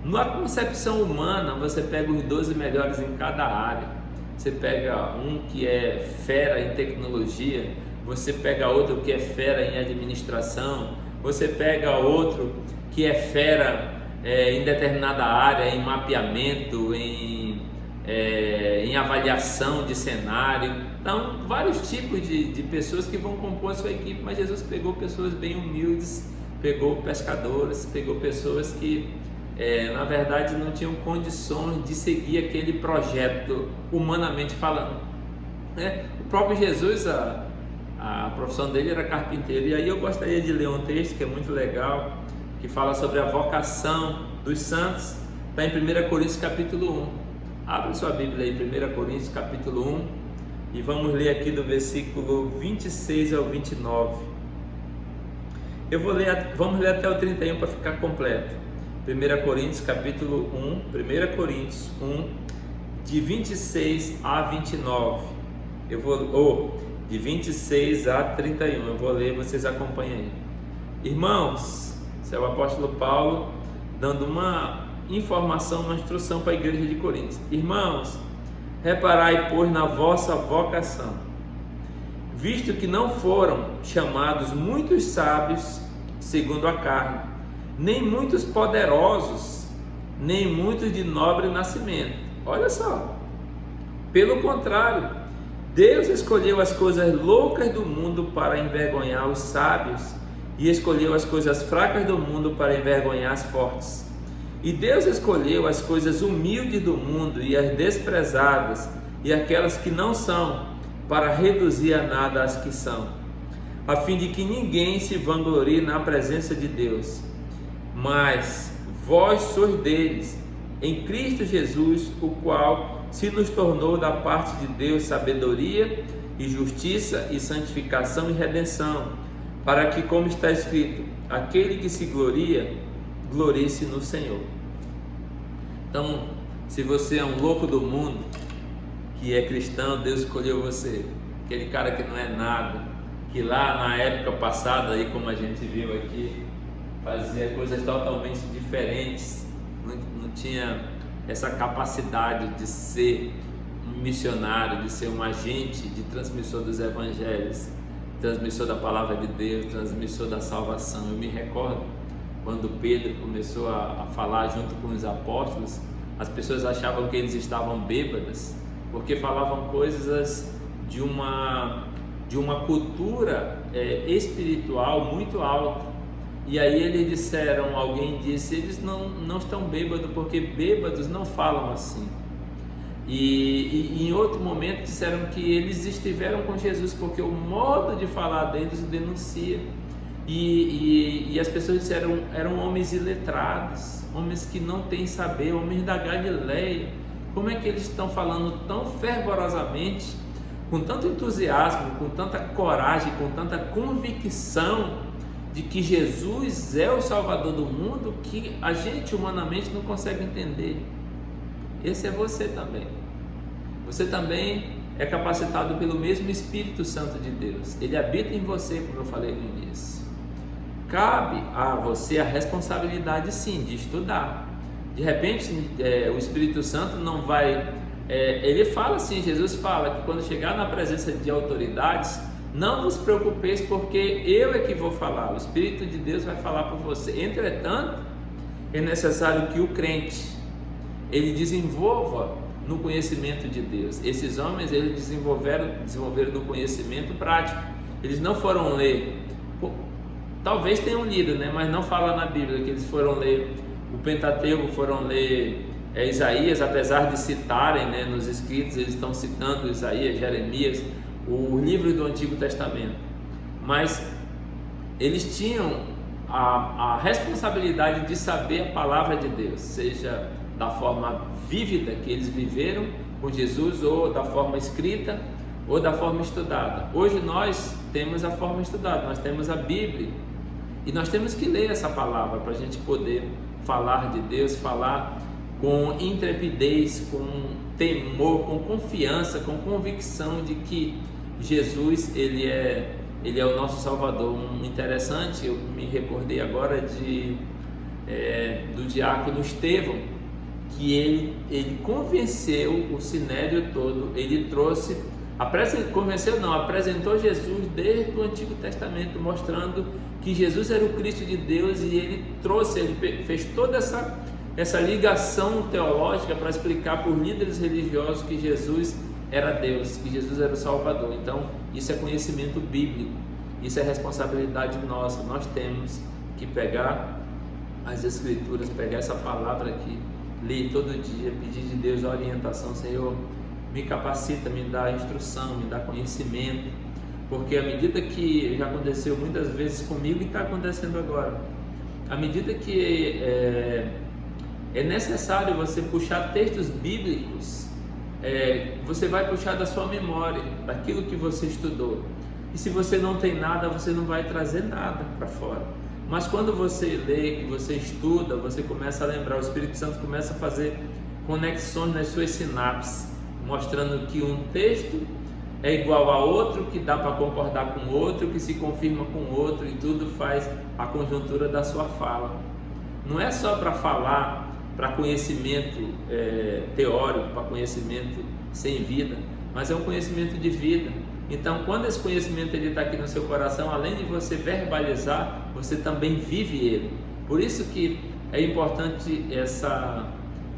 S1: Na concepção humana, você pega os 12 melhores em cada área. Você pega um que é fera em tecnologia, você pega outro que é fera em administração, você pega outro que é fera em determinada área, em mapeamento, em avaliação de cenário. Então, vários tipos de pessoas que vão compor a sua equipe, mas Jesus pegou pessoas bem humildes, pegou pescadores, pegou pessoas que na verdade não tinham condições de seguir aquele projeto, humanamente falando. O próprio Jesus, a profissão dele era carpinteiro. E aí eu gostaria de ler um texto que é muito legal, que fala sobre a vocação dos santos. Está em 1 Coríntios capítulo 1. Abre sua Bíblia aí, 1 Coríntios capítulo 1, e vamos ler aqui do versículo 26 ao 29. Vamos ler até o 31 para ficar completo. 1 Coríntios capítulo 1, 1 Coríntios 1, de 26 a 29. De 26 a 31. Eu vou ler, vocês acompanhem aí. Irmãos, esse é o apóstolo Paulo dando uma informação, uma instrução para a igreja de Coríntios. Irmãos, reparai, pois, na vossa vocação, visto que não foram chamados muitos sábios segundo a carne, nem muitos poderosos, nem muitos de nobre nascimento. Olha só, pelo contrário, Deus escolheu as coisas loucas do mundo para envergonhar os sábios, e escolheu as coisas fracas do mundo para envergonhar as fortes. E Deus escolheu as coisas humildes do mundo e as desprezadas e aquelas que não são, para reduzir a nada as que são, a fim de que ninguém se vanglorie na presença de Deus. Mas vós sois deles, em Cristo Jesus, o qual se nos tornou da parte de Deus sabedoria e justiça e santificação e redenção, para que, como está escrito, aquele que se gloria, glorie-se no Senhor. Então, se você é um louco do mundo, que é cristão, Deus escolheu você. Aquele cara que não é nada, que lá na época passada, aí como a gente viu aqui, fazia coisas totalmente diferentes, não tinha essa capacidade de ser um missionário, de ser um agente de transmissor dos evangelhos, transmissor da palavra de Deus, transmissor da salvação. Eu me recordo quando Pedro começou a falar junto com os apóstolos, as pessoas achavam que eles estavam bêbados, porque falavam coisas de uma cultura espiritual muito alta. E aí eles disseram, alguém disse, eles não estão bêbados, porque bêbados não falam assim. E em outro momento disseram que eles estiveram com Jesus, porque o modo de falar deles o denuncia. E as pessoas disseram, eram homens iletrados, homens que não têm saber, homens da Galileia. Como é que eles estão falando tão fervorosamente, com tanto entusiasmo, com tanta coragem, com tanta convicção de que Jesus é o Salvador do mundo, que a gente humanamente não consegue entender? Esse é você também. Você também é capacitado pelo mesmo Espírito Santo de Deus. Ele habita em você, como eu falei no início. Cabe a você a responsabilidade, sim, de estudar. De repente, o Espírito Santo não vai... ele fala assim, Jesus fala que quando chegar na presença de autoridades, não vos preocupeis, porque eu é que vou falar. O Espírito de Deus vai falar por você. Entretanto, é necessário que o crente ele desenvolva no conhecimento de Deus. Esses homens, eles desenvolveram no conhecimento prático. Eles não foram ler, talvez tenham lido, né? Mas não fala na Bíblia que eles foram ler o Pentateuco, foram ler Isaías, apesar de citarem, né, nos escritos, eles estão citando Isaías, Jeremias, o livro do Antigo Testamento. Mas eles tinham a responsabilidade de saber a palavra de Deus, seja da forma vívida que eles viveram com Jesus, ou da forma escrita, ou da forma estudada. Hoje nós temos a forma estudada, nós temos a Bíblia, e nós temos que ler essa palavra para a gente poder falar de Deus, falar com intrepidez, com temor, com confiança, com convicção de que Jesus ele é o nosso Salvador. Interessante, eu me recordei agora do diácono Estevão, que ele convenceu o sinédrio todo, ele apresentou Jesus desde o Antigo Testamento, mostrando que Jesus era o Cristo de Deus, e ele fez toda essa ligação teológica para explicar por líderes religiosos que Jesus era Deus, que Jesus era o Salvador. Então isso é conhecimento bíblico, isso é responsabilidade nossa. Nós temos que pegar as Escrituras, pegar essa palavra aqui, ler todo dia, pedir de Deus a orientação. Senhor, me capacita, me dá instrução, me dá conhecimento, porque à medida que já aconteceu muitas vezes comigo e está acontecendo agora, à medida que é necessário você puxar textos bíblicos, você vai puxar da sua memória, daquilo que você estudou, e se você não tem nada, você não vai trazer nada para fora. Mas quando você lê, que você estuda, você começa a lembrar, o Espírito Santo começa a fazer conexões nas suas sinapses, mostrando que um texto é igual a outro, que dá para concordar com outro, que se confirma com outro, e tudo faz a conjuntura da sua fala. Não é só para falar, para conhecimento teórico, para conhecimento sem vida, mas é um conhecimento de vida. Então, quando esse conhecimento está aqui no seu coração, além de você verbalizar, você também vive ele. Por isso que é importante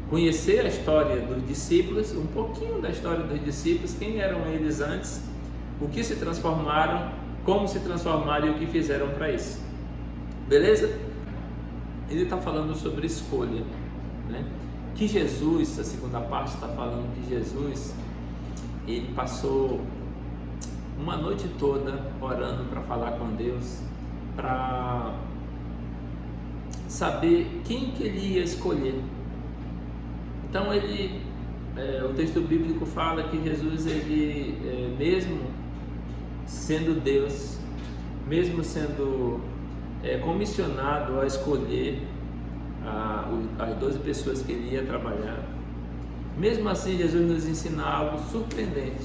S1: conhecer a história dos discípulos, um pouquinho da história dos discípulos, quem eram eles antes, o que se transformaram, como se transformaram e o que fizeram para isso. Beleza? Ele está falando sobre escolha, né? Que Jesus, a segunda parte está falando que Jesus, ele passou uma noite toda orando para falar com Deus, para saber quem que ele ia escolher. Então o texto bíblico fala que Jesus, ele mesmo sendo Deus, mesmo sendo comissionado a escolher as 12 pessoas que ele ia trabalhar, mesmo assim Jesus nos ensina algo surpreendente,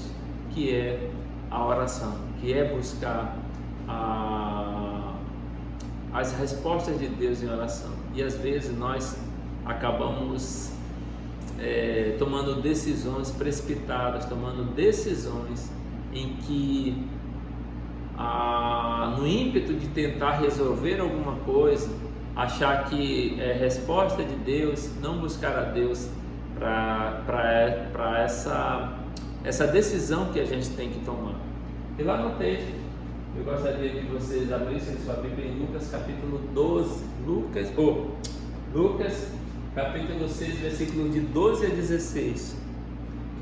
S1: que é a oração, que é buscar as respostas de Deus em oração. E às vezes nós acabamos tomando decisões precipitadas, tomando decisões em que no ímpeto de tentar resolver alguma coisa, achar que é resposta de Deus, não buscar a Deus para essa decisão que a gente tem que tomar. E lá no texto, eu gostaria que vocês abrissem sua Bíblia em Lucas capítulo 12, Lucas capítulo 6, versículos de 12 a 16.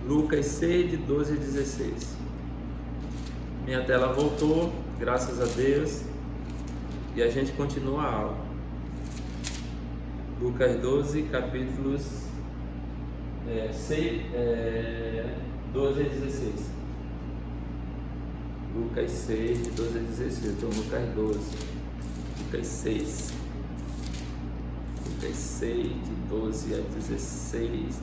S1: Lucas 6, de 12 a 16. Minha tela voltou, graças a Deus, e a gente continua a aula. Lucas 12, capítulos 12 a 16. Lucas 6, de 12 a 16. Então, Lucas 12, Lucas 6. Lucas 6, de 12 a 16.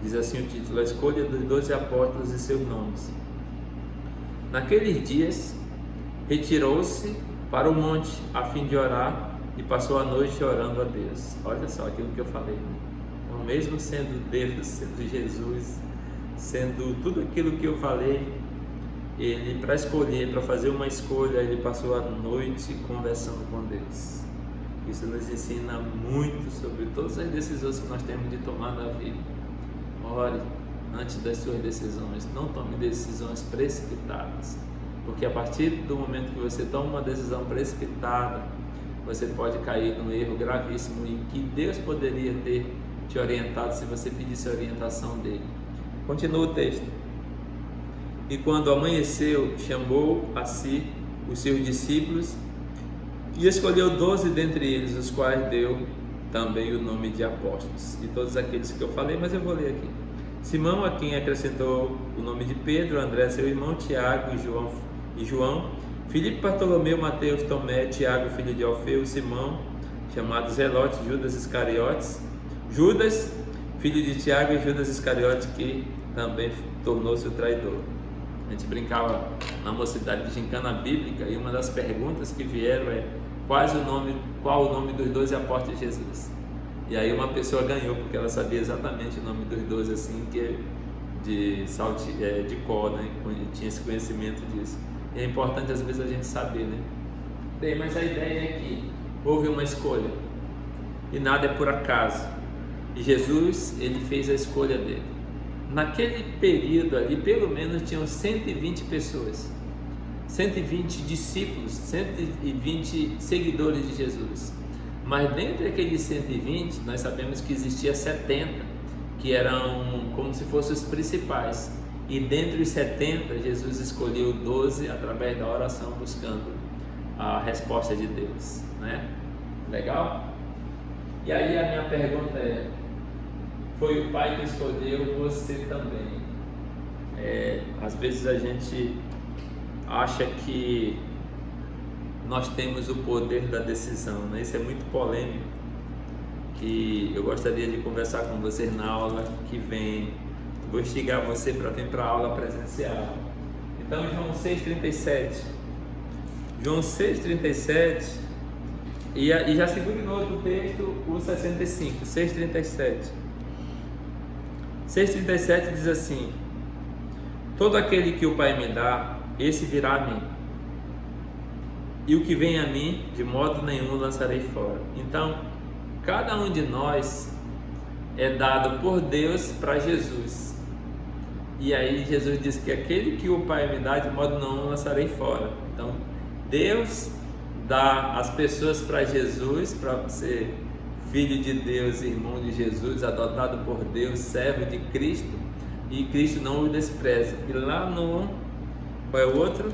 S1: Diz assim o título: A escolha dos 12 apóstolos e seus nomes. Naqueles dias, retirou-se para o monte a fim de orar e passou a noite orando a Deus. Olha só aquilo que eu falei, né? Então, mesmo sendo Deus, sendo Jesus, sendo tudo aquilo que eu falei, ele, para escolher, para fazer uma escolha, ele passou a noite conversando com Deus. Isso nos ensina muito sobre todas as decisões que nós temos de tomar na vida. Ore antes das suas decisões, não tome decisões precipitadas, porque a partir do momento que você toma uma decisão precipitada, você pode cair num erro gravíssimo em que Deus poderia ter te orientado se você pedisse a orientação dele. Continua o texto. E quando amanheceu, chamou a si os seus discípulos e escolheu 12 dentre eles, os quais deu também o nome de apóstolos. E todos aqueles que eu falei, mas eu vou ler aqui. Simão, a quem acrescentou o nome de Pedro, André, seu irmão, Tiago e João, Filipe, Bartolomeu, Mateus, Tomé, Tiago, filho de Alfeu, Simão, chamado Zelote, Judas Iscariotes, Judas, filho de Tiago, e Judas Iscariotes, que também tornou-se o traidor. A gente brincava na mocidade de gincana bíblica e uma das perguntas que vieram é: qual o nome dos 12 apóstolos de Jesus? E aí uma pessoa ganhou porque ela sabia exatamente o nome dos 12, assim, que de cor, né? Tinha esse conhecimento disso. E é importante às vezes a gente saber, né? Bem, mas a ideia é que houve uma escolha e nada é por acaso. E Jesus, ele fez a escolha dele. Naquele período ali, pelo menos tinham 120 pessoas, 120 discípulos, 120 seguidores de Jesus. Mas dentre aqueles 120, nós sabemos que existia 70, que eram como se fossem os principais. E dentre os 70, Jesus escolheu 12 através da oração, buscando a resposta de Deus, né? Legal? E aí a minha pergunta é: foi o Pai que escolheu você também? Às vezes a gente acha que nós temos o poder da decisão, né? Isso é muito polêmico, que eu gostaria de conversar com vocês na aula que vem. Vou instigar você para vir para a aula presencial. Então, João 6,37. João 6,37. E já segure no outro texto o 65, 6,37. 6,37 diz assim: todo aquele que o Pai me dá, esse virá a mim, e o que vem a mim, de modo nenhum lançarei fora. Então, cada um de nós é dado por Deus para Jesus. E aí Jesus diz que aquele que o Pai me dá, de modo nenhum lançarei fora. Então, Deus dá as pessoas para Jesus, para ser filho de Deus, irmão de Jesus, adotado por Deus, servo de Cristo, e Cristo não o despreza. E lá no, qual é o outro?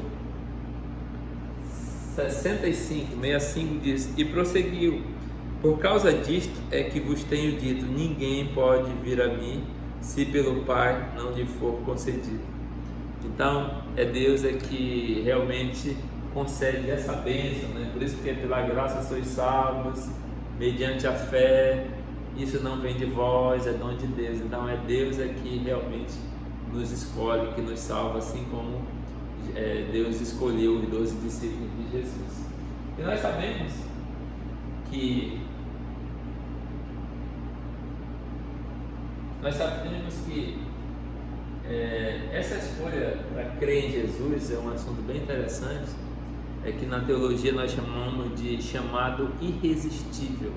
S1: 65 diz: e prosseguiu: por causa disto é que vos tenho dito, ninguém pode vir a mim se pelo Pai não lhe for concedido. Então é Deus que realmente concede essa bênção, né? Por isso que é pela graça sois salvos, mediante a fé. Isso não vem de vós, é dom de Deus. Então é Deus que realmente nos escolhe, que nos salva, assim como Deus escolheu os 12 discípulos de Jesus. E nós sabemos que essa escolha para crer em Jesus é um assunto bem interessante. É que na teologia nós chamamos de chamado irresistível.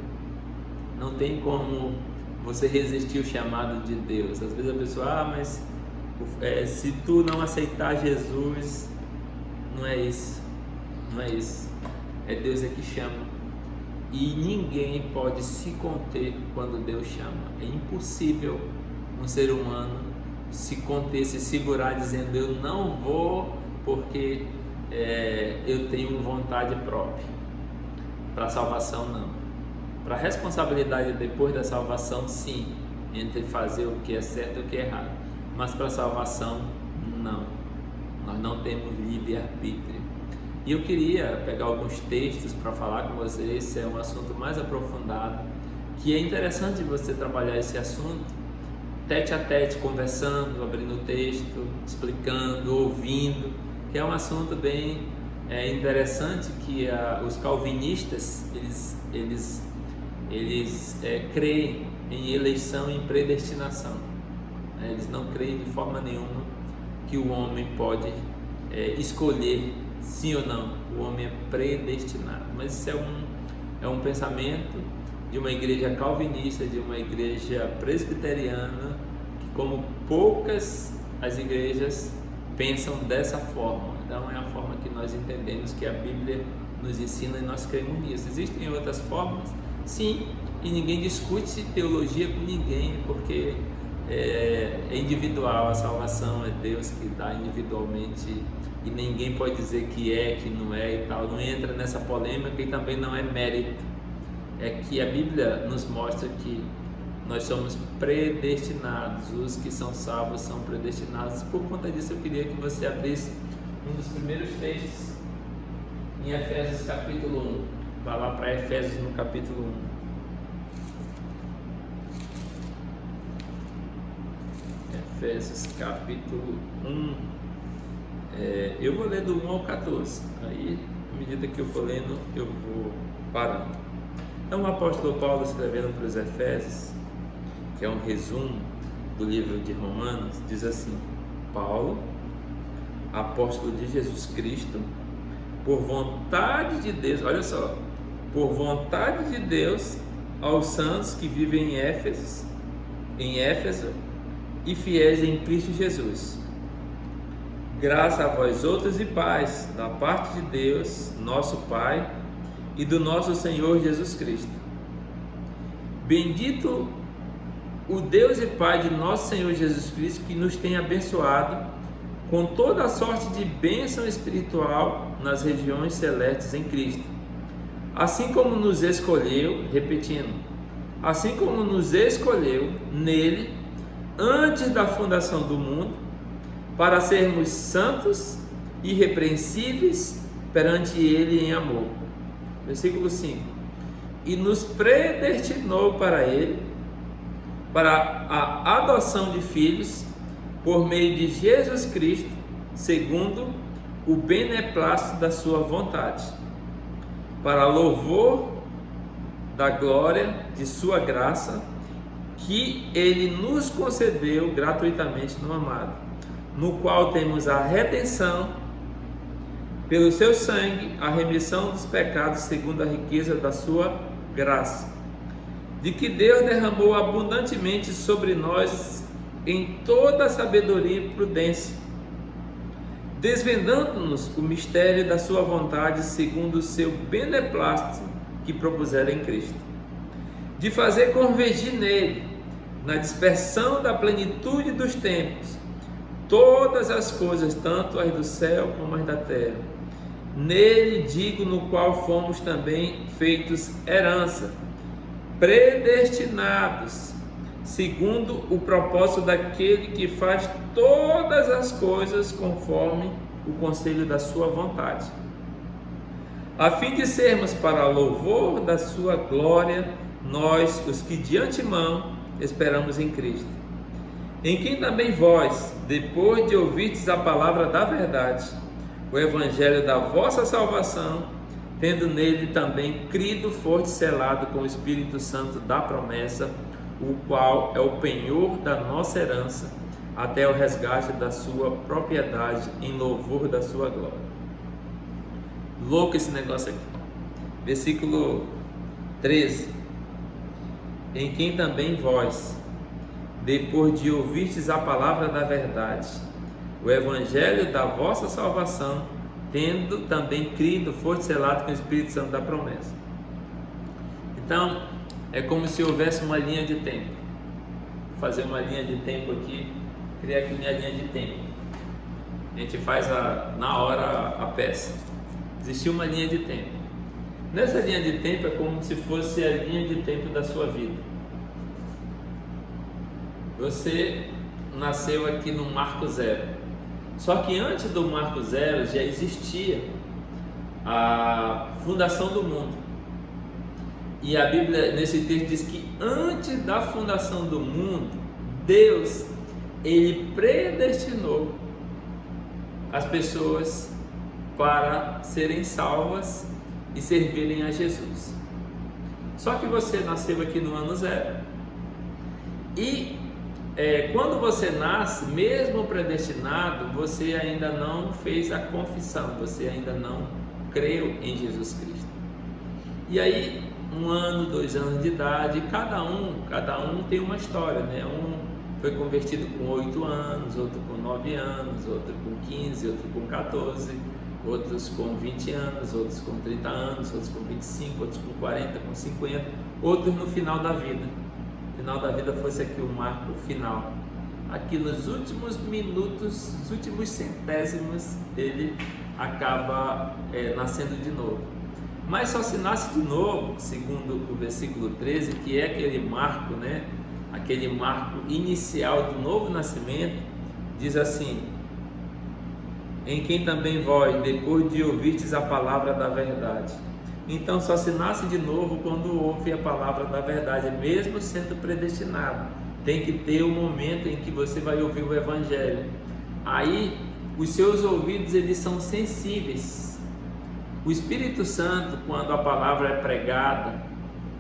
S1: Não tem como você resistir o chamado de Deus. Às vezes a pessoa, mas Se tu não aceitar Jesus, não é isso, não é isso. É Deus que chama. E ninguém pode se conter quando Deus chama. É impossível um ser humano se conter, se segurar dizendo eu não vou porque eu tenho vontade própria. Para a salvação não. Para a responsabilidade depois da salvação sim, entre fazer o que é certo e o que é errado. Mas para a salvação não. Nós não temos livre-arbítrio. E eu queria pegar alguns textos para falar com vocês. Esse é um assunto mais aprofundado, que é interessante você trabalhar esse assunto tete a tete, conversando, abrindo o texto, explicando, ouvindo, que é um assunto bem interessante, que os calvinistas eles creem em eleição e em predestinação. Eles não creem de forma nenhuma que o homem pode escolher sim ou não. O homem é predestinado. Mas isso é um pensamento de uma igreja calvinista, de uma igreja presbiteriana, que como poucas as igrejas pensam dessa forma. Então é a forma que nós entendemos que a Bíblia nos ensina e nós cremos nisso. Existem outras formas? Sim, e ninguém discute teologia com ninguém, porque é individual, a salvação é Deus que dá individualmente e ninguém pode dizer que não é e tal, não entra nessa polêmica e também não é mérito. É que a Bíblia nos mostra que nós somos predestinados, os que são salvos são predestinados. Por conta disso eu queria que você abrisse um dos primeiros textos em Efésios capítulo 1. Vai lá para Efésios no capítulo 1. Efésios capítulo 1. Eu vou ler do 1 ao 14. Aí, à medida que eu for lendo, eu vou parando. Então, o apóstolo Paulo, escrevendo para os Efésios, que é um resumo do livro de Romanos, diz assim: Paulo, apóstolo de Jesus Cristo, por vontade de Deus, olha só, por vontade de Deus, aos santos que vivem em Éfeso e fiéis em Cristo Jesus. Graça a vós outros e paz, da parte de Deus, nosso Pai, e do nosso Senhor Jesus Cristo. Bendito o Deus e Pai de nosso Senhor Jesus Cristo, que nos tem abençoado com toda a sorte de bênção espiritual nas regiões celestes em Cristo. Assim como nos escolheu, repetindo, assim como nos escolheu nele, antes da fundação do mundo, para sermos santos e irrepreensíveis perante ele em amor. Versículo 5. E nos predestinou para ele, para a adoção de filhos, por meio de Jesus Cristo, segundo o beneplácito da sua vontade, para louvor da glória de sua graça, que ele nos concedeu gratuitamente no amado, no qual temos a redenção pelo seu sangue, a remissão dos pecados segundo a riqueza da sua graça, de que Deus derramou abundantemente sobre nós em toda sabedoria e prudência, desvendando-nos o mistério da sua vontade segundo o seu beneplácito que propusera em Cristo, de fazer convergir nele, na dispersão da plenitude dos tempos, todas as coisas, tanto as do céu como as da terra. Nele digo, no qual fomos também feitos herança, predestinados, segundo o propósito daquele que faz todas as coisas conforme o conselho da sua vontade, a fim de sermos para louvor da sua glória, nós, os que de antemão esperamos em Cristo, em quem também vós, depois de ouvirdes a palavra da verdade, o evangelho da vossa salvação, tendo nele também crido, foste selado com o Espírito Santo da promessa, o qual é o penhor da nossa herança, até o resgate da sua propriedade, em louvor da sua glória. Louco esse negócio aqui. Versículo 13. Em quem também vós, depois de ouvistes a palavra da verdade, o evangelho da vossa salvação, tendo também crido, foste selado com o Espírito Santo da promessa. Então, é como se houvesse uma linha de tempo. Vou fazer uma linha de tempo aqui, criar aqui minha linha de tempo. A gente faz na hora a peça. Existiu uma linha de tempo. Nessa linha de tempo é como se fosse a linha de tempo da sua vida. Você nasceu aqui no marco zero. Só que antes do marco zero já existia a fundação do mundo. E a Bíblia nesse texto diz que antes da fundação do mundo, Deus, Ele predestinou as pessoas para serem salvas e servirem a Jesus. Só que você nasceu aqui no ano zero. E quando você nasce, mesmo predestinado, você ainda não fez a confissão, você ainda não creu em Jesus Cristo. E aí, 1 ano, 2 anos de idade, cada um tem uma história, né? Um foi convertido com 8 anos, outro com 9 anos, outro com 15, outro com 14, outros com 20 anos, outros com 30 anos, outros com 25, outros com 40, com 50, outros no final da vida. O final da vida fosse aqui o marco final. Aqui nos últimos minutos, os últimos centésimos, ele acaba nascendo de novo. Mas só se nasce de novo, segundo o versículo 13, que é aquele marco, né? Aquele marco inicial do novo nascimento, diz assim: em quem também vós, depois de ouvirdes a palavra da verdade. Então só se nasce de novo quando ouve a palavra da verdade, mesmo sendo predestinado. Tem que ter um momento em que você vai ouvir o evangelho. Aí os seus ouvidos, eles são sensíveis. O Espírito Santo, quando a palavra é pregada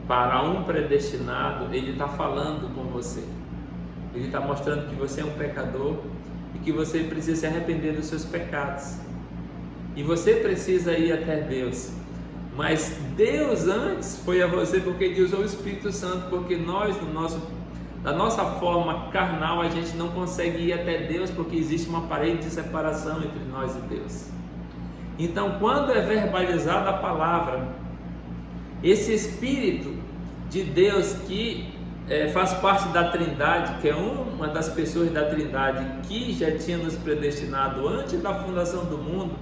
S1: para um predestinado, ele está falando com você. Ele está mostrando que você é um pecador e que você precisa se arrepender dos seus pecados. E você precisa ir até Deus. Mas Deus antes foi a você, porque Ele usou o Espírito Santo, porque nós, da nossa forma carnal, a gente não consegue ir até Deus, porque existe uma parede de separação entre nós e Deus. Então, quando é verbalizada a palavra, esse Espírito de Deus que faz parte da Trindade, que é uma das pessoas da Trindade que já tinha nos predestinado antes da fundação do mundo,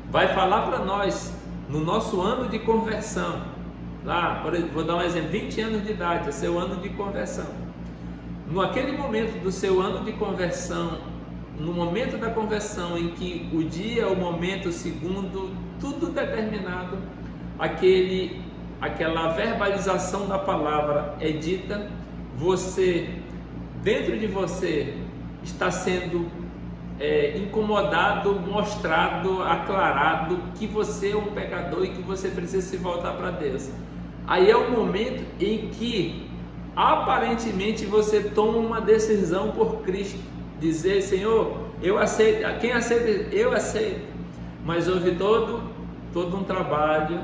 S1: vai falar para nós no nosso ano de conversão. Lá, vou dar um exemplo: 20 anos de idade, é seu ano de conversão. Naquele momento do seu ano de conversão, no momento da conversão, em que o dia, o momento, o segundo, tudo determinado, aquela verbalização da palavra é dita, você, dentro de você, está sendo incomodado, mostrado, aclarado que você é um pecador e que você precisa se voltar para Deus. Aí é o momento em que aparentemente você toma uma decisão por Cristo, dizer: Senhor, eu aceito. Quem aceita, eu aceito. Mas houve todo um trabalho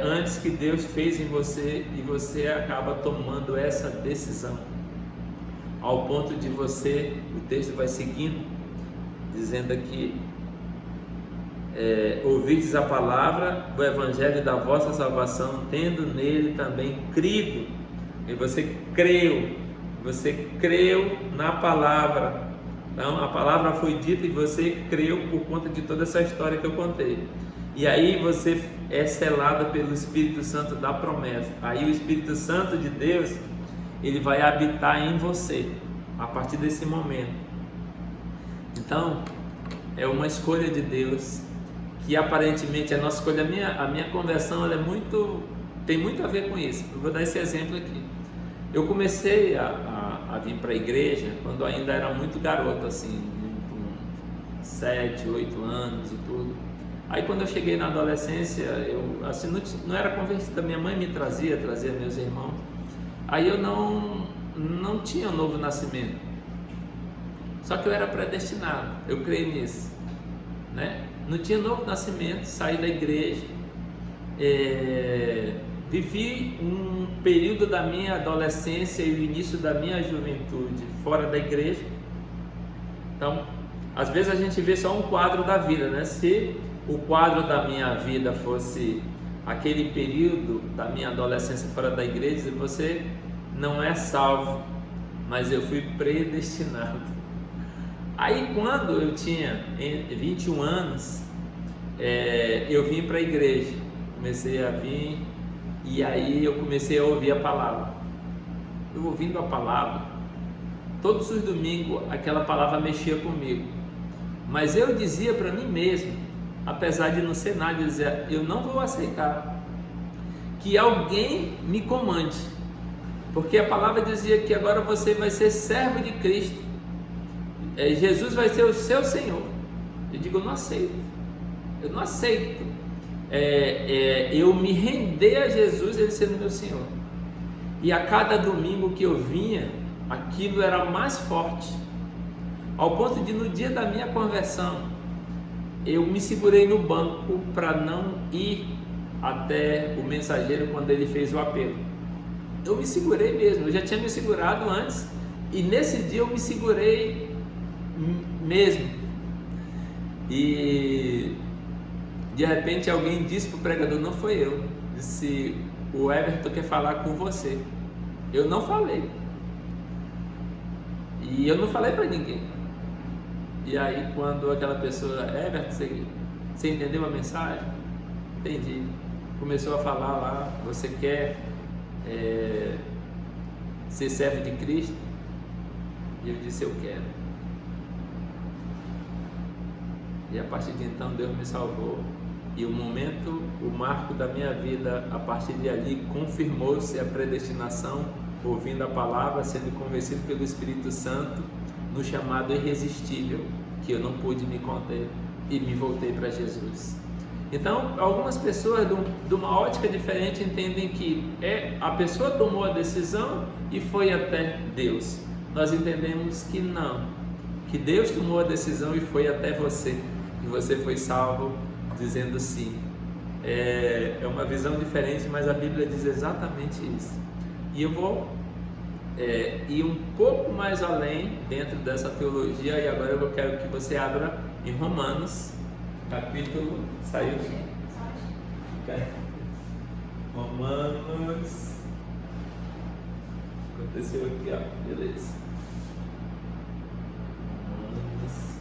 S1: antes que Deus fez em você, e você acaba tomando essa decisão, ao ponto de você, o texto vai seguindo, dizendo aqui: ouvistes a palavra do evangelho da vossa salvação, tendo nele também crido. E você creu na palavra. Então a palavra foi dita e você creu por conta de toda essa história que eu contei. E aí você é selado pelo Espírito Santo da promessa. Aí o Espírito Santo de Deus, ele vai habitar em você a partir desse momento. Então é uma escolha de Deus, que aparentemente a nossa escolha, a minha conversão, ela tem muito a ver com isso. Eu vou dar esse exemplo aqui. Eu comecei a vir para a igreja quando ainda era muito garoto, assim, com 7, 8 anos e tudo. Aí quando eu cheguei na adolescência, eu assim, não era convertida, minha mãe me trazia meus irmãos. Aí eu não tinha novo nascimento. Só que eu era predestinado, eu creio nisso, né? Não tinha novo nascimento, saí da igreja, vivi um período da minha adolescência e o início da minha juventude fora da igreja. Então, às vezes a gente vê só um quadro da vida, né? Se o quadro da minha vida fosse aquele período da minha adolescência fora da igreja, você não é salvo, mas eu fui predestinado. Aí quando eu tinha 21 anos, eu vim para a igreja, comecei a vir, e aí eu comecei a ouvir a palavra. Eu ouvindo a palavra, todos os domingos aquela palavra mexia comigo, mas eu dizia para mim mesmo, apesar de não ser nada, eu dizia, eu não vou aceitar que alguém me comande, porque a palavra dizia que agora você vai ser servo de Cristo, Jesus vai ser o seu Senhor. Eu digo, eu não aceito, eu me render a Jesus, Ele sendo meu Senhor. E a cada domingo que eu vinha, aquilo era mais forte, ao ponto de no dia da minha conversão, eu me segurei no banco para não ir até o mensageiro quando ele fez o apelo. Eu me segurei mesmo, eu já tinha me segurado antes, e nesse dia eu me segurei mesmo. E de repente alguém disse para o pregador, não foi eu, disse, o Everton quer falar com você. Eu não falei, e eu não falei para ninguém. E aí quando aquela pessoa, Everton, você entendeu a mensagem? Entendi. Começou a falar lá, você quer ser servo de Cristo? E eu disse, eu quero. E a partir de então Deus me salvou. E o marco da minha vida, a partir de ali, confirmou-se a predestinação, ouvindo a palavra, sendo convencido pelo Espírito Santo, no chamado irresistível, que eu não pude me conter, e me voltei para Jesus. Então, algumas pessoas, de uma ótica diferente, entendem que a pessoa tomou a decisão e foi até Deus. Nós entendemos que não, que Deus tomou a decisão e foi até você, e você foi salvo dizendo sim. É uma visão diferente, mas a Bíblia diz exatamente isso. E eu vou ir um pouco mais além dentro dessa teologia, e agora eu quero que você abra em Romanos, capítulo... Saiu? Romanos... Aconteceu aqui, ó. Beleza. Romanos...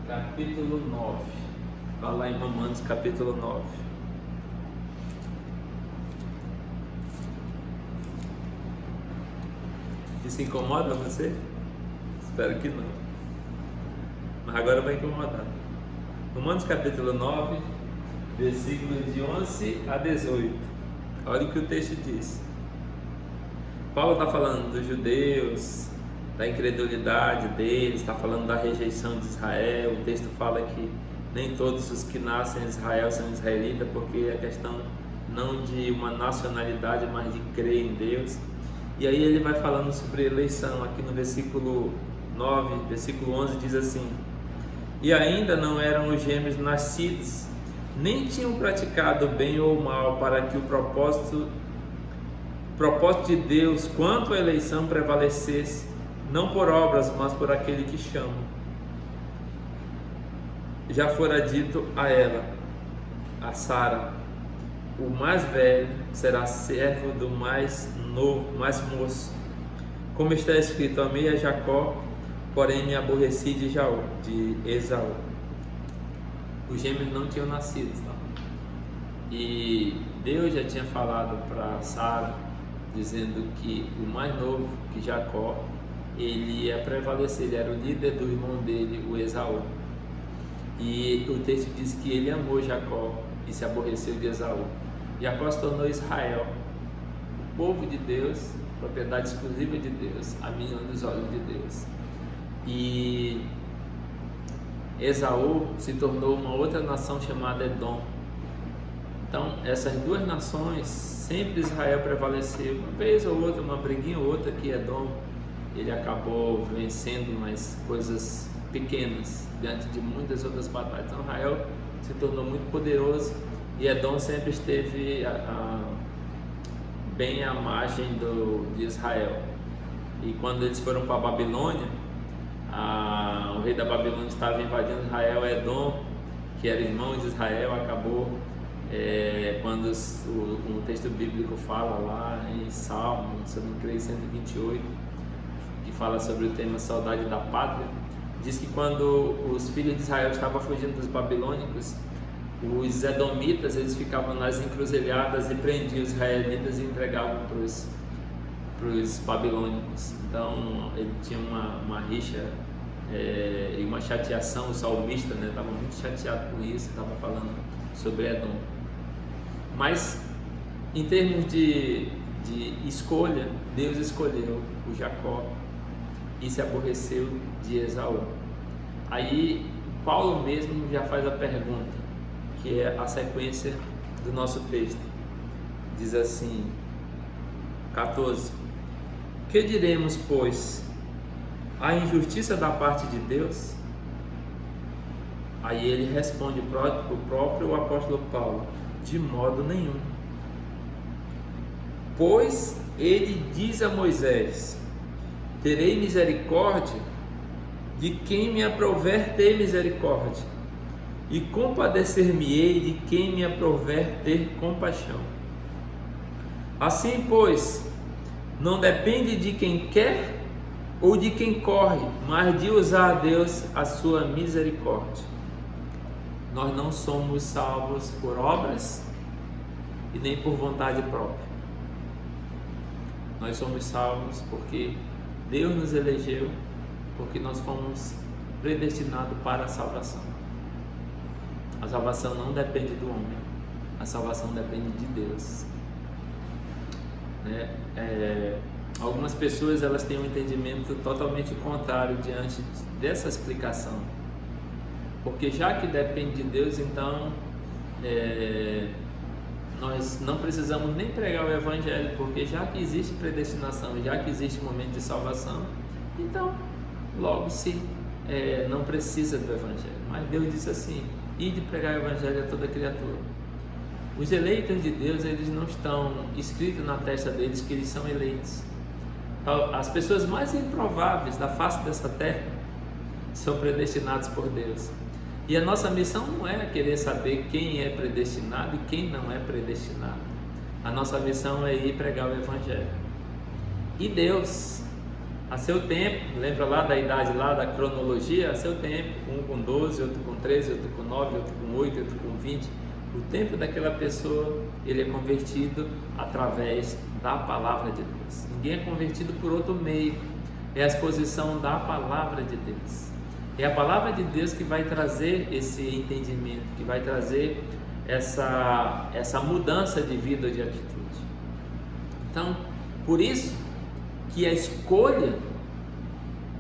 S1: capítulo 9. Vai lá em Romanos, capítulo 9. Isso incomoda você? Espero que não. Mas agora vai incomodar. Romanos capítulo 9, versículos de 11 a 18. Olha o que o texto diz. Paulo está falando dos judeus, da incredulidade deles, está falando da rejeição de Israel. O texto fala que nem todos os que nascem em Israel são israelitas, porque é questão não de uma nacionalidade, mas de crer em Deus. E aí ele vai falando sobre eleição, aqui no versículo 9, versículo 11 diz assim: e ainda não eram os gêmeos nascidos, nem tinham praticado bem ou mal, para que o propósito de Deus quanto à eleição prevalecesse, não por obras, mas por aquele que chama. Já fora dito a ela, a Sara, o mais velho será servo do mais novo, mais moço. Como está escrito, amei a Jacó, porém me aborreci de Esaú. Os gêmeos não tinham nascido, não. E Deus já tinha falado para Sara, dizendo que o mais novo, que Jacó, ele ia prevalecer, ele era o líder do irmão dele, o Esaú. E o texto diz que ele amou Jacó e se aborreceu de Esaú. Jacó se tornou Israel, o povo de Deus, propriedade exclusiva de Deus, a menina dos olhos de Deus. E Esaú se tornou uma outra nação chamada Edom. Então essas duas nações, sempre Israel prevaleceu, uma vez ou outra, uma briguinha ou outra, que Edom ele acabou vencendo, mas coisas pequenas diante de muitas outras batalhas. Então Israel se tornou muito poderoso, e Edom sempre esteve bem à margem de Israel. E quando eles foram para a Babilônia, o rei da Babilônia estava invadindo Israel. Edom, que era irmão de Israel, acabou, quando o texto bíblico fala lá em Salmo, se eu não creio, 128, que fala sobre o tema saudade da pátria, diz que quando os filhos de Israel estavam fugindo dos babilônicos, os edomitas, eles ficavam nas encruzilhadas e prendiam os israelitas e entregavam para os babilônicos. Então ele tinha uma rixa e uma chateação. O salmista estava muito chateado com isso, estava falando sobre Edom. Mas em termos de escolha, Deus escolheu o Jacó e se aborreceu de Esaú. Aí Paulo mesmo já faz a pergunta, que é a sequência do nosso texto. Diz assim, 14: que diremos, pois? A injustiça da parte de Deus? Aí ele responde, o próprio apóstolo Paulo: de modo nenhum. Pois ele diz a Moisés: terei misericórdia de quem me aprouver ter misericórdia, e compadecer-me-ei de quem me aprouver ter compaixão. Assim, pois, não depende de quem quer ou de quem corre, mas de usar a Deus a sua misericórdia. Nós não somos salvos por obras e nem por vontade própria. Nós somos salvos porque Deus nos elegeu, porque nós fomos predestinados para a salvação. A salvação não depende do homem, a salvação depende de Deus. Algumas pessoas elas têm um entendimento totalmente contrário diante dessa explicação, porque já que depende de Deus, então nós não precisamos nem pregar o Evangelho, porque já que existe predestinação, já que existe momento de salvação, então logo se não precisa do Evangelho. Mas Deus disse assim: ide pregar o Evangelho a toda criatura. Os eleitos de Deus, eles não estão escritos na testa deles que eles são eleitos. As pessoas mais improváveis da face dessa terra são predestinadas por Deus. E a nossa missão não é querer saber quem é predestinado e quem não é predestinado. A nossa missão é ir pregar o Evangelho. E Deus, a seu tempo, lembra lá da idade, lá da cronologia, a seu tempo, um com 12, outro com 13, outro com 9, outro com 8, outro com 20, o tempo daquela pessoa, ele é convertido através da palavra de Deus. Ninguém é convertido por outro meio, é a exposição da palavra de Deus. É a palavra de Deus que vai trazer esse entendimento, que vai trazer essa mudança de vida, de atitude. Então, por isso que a escolha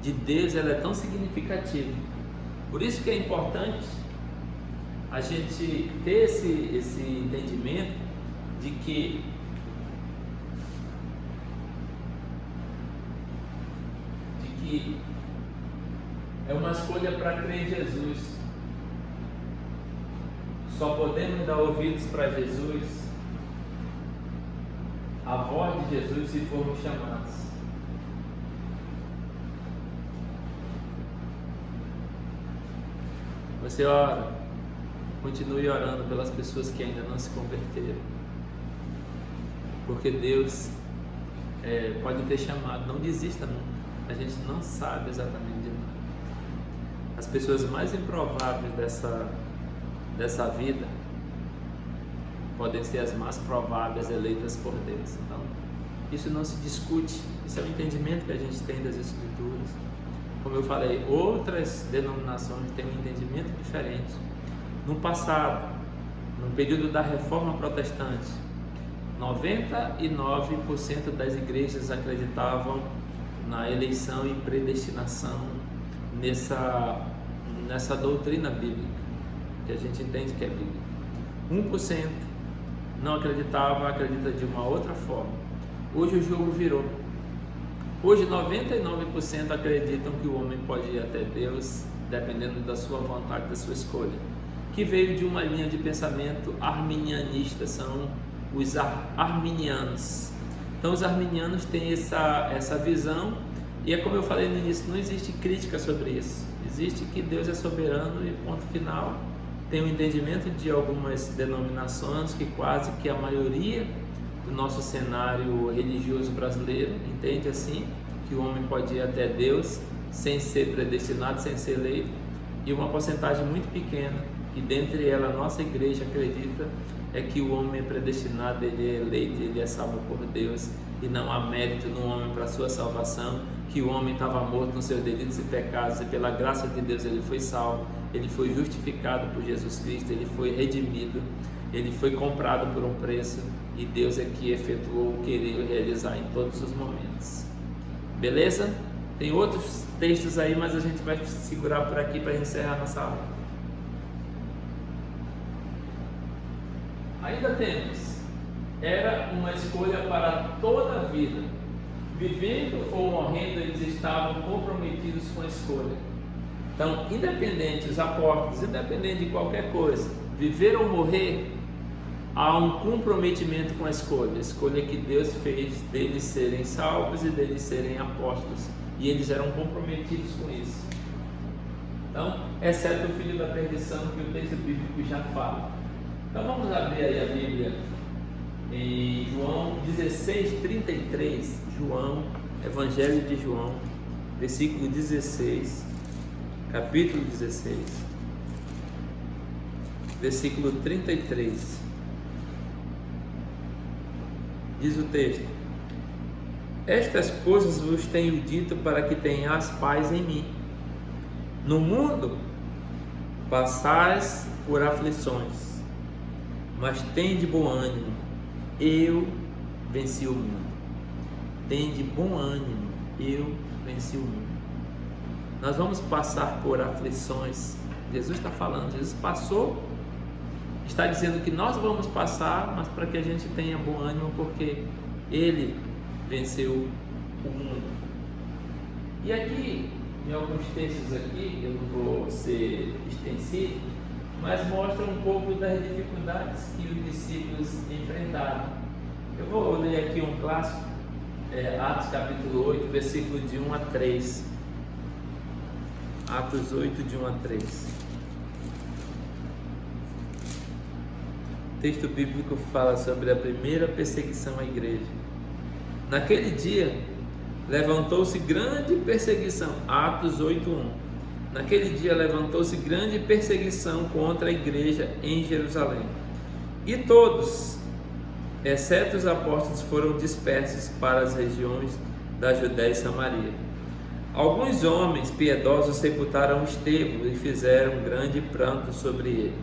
S1: de Deus ela é tão significativa. Por isso que é importante a gente ter esse entendimento de que é uma escolha para crer em Jesus. Só podemos dar ouvidos para Jesus, a voz de Jesus, se formos chamados. Você ora, continue orando pelas pessoas que ainda não se converteram, porque Deus pode ter chamado. Não desista nunca. A gente não sabe exatamente de nada. As pessoas mais improváveis dessa vida podem ser as mais prováveis eleitas por Deus. Então, isso não se discute. Isso é o entendimento que a gente tem das Escrituras. Como eu falei, outras denominações têm um entendimento diferente. No passado, no período da Reforma Protestante, 99% das igrejas acreditavam na eleição e predestinação nessa doutrina bíblica, que a gente entende que é bíblica. 1% não acreditava, acredita de uma outra forma. Hoje o jogo virou. Hoje 99% acreditam que o homem pode ir até Deus, dependendo da sua vontade, da sua escolha. que veio de uma linha de pensamento arminianista, são os arminianos. Então os arminianos têm essa visão, e é como eu falei no início, não existe crítica sobre isso, existe que Deus é soberano e ponto final. Tem um entendimento de algumas denominações que quase que a maioria do nosso cenário religioso brasileiro entende assim, que o homem pode ir até Deus sem ser predestinado, sem ser eleito, e uma porcentagem muito pequena, que dentre ela a nossa igreja acredita, é que o homem é predestinado, ele é eleito, ele é salvo por Deus, e não há mérito no homem para a sua salvação, que o homem estava morto nos seus delitos e pecados, e pela graça de Deus ele foi salvo, ele foi justificado por Jesus Cristo, ele foi redimido, ele foi comprado por um preço, e Deus é que efetuou o querer realizar em todos os momentos. Beleza? Tem outros textos aí, mas a gente vai segurar por aqui para encerrar nossa aula. Ainda temos, era uma escolha para toda a vida. Vivendo ou morrendo, eles estavam comprometidos com a escolha. Então, independente, os apóstolos, independente de qualquer coisa, viver ou morrer, há um comprometimento com a escolha que Deus fez deles serem salvos e deles serem apóstolos, e eles eram comprometidos com isso. Então, exceto o filho da perdição, que o texto bíblico já fala. Então vamos abrir aí a Bíblia em João 16:33, João, Evangelho de João, versículo 16, capítulo 16, versículo 33. Diz o texto: estas coisas vos tenho dito para que tenhais paz em mim. No mundo passais por aflições, mas tende bom ânimo, eu venci o mundo. Tende bom ânimo, eu venci o mundo. Nós vamos passar por aflições. Jesus está falando, Jesus passou, está dizendo que nós vamos passar, mas para que a gente tenha bom ânimo, porque Ele venceu o mundo. E aqui, em alguns textos aqui, eu não vou ser extensivo, mas mostra um pouco das dificuldades que os discípulos enfrentaram. Eu vou ler aqui um clássico, Atos capítulo 8, versículo de 1 a 3. Atos 8, de 1 a 3. O texto bíblico fala sobre a primeira perseguição à igreja. Naquele dia, levantou-se grande perseguição. Atos 8:1. Naquele dia levantou-se grande perseguição contra a igreja em Jerusalém. E todos, exceto os apóstolos, foram dispersos para as regiões da Judéia e Samaria. Alguns homens piedosos sepultaram Estevão e fizeram grande pranto sobre ele.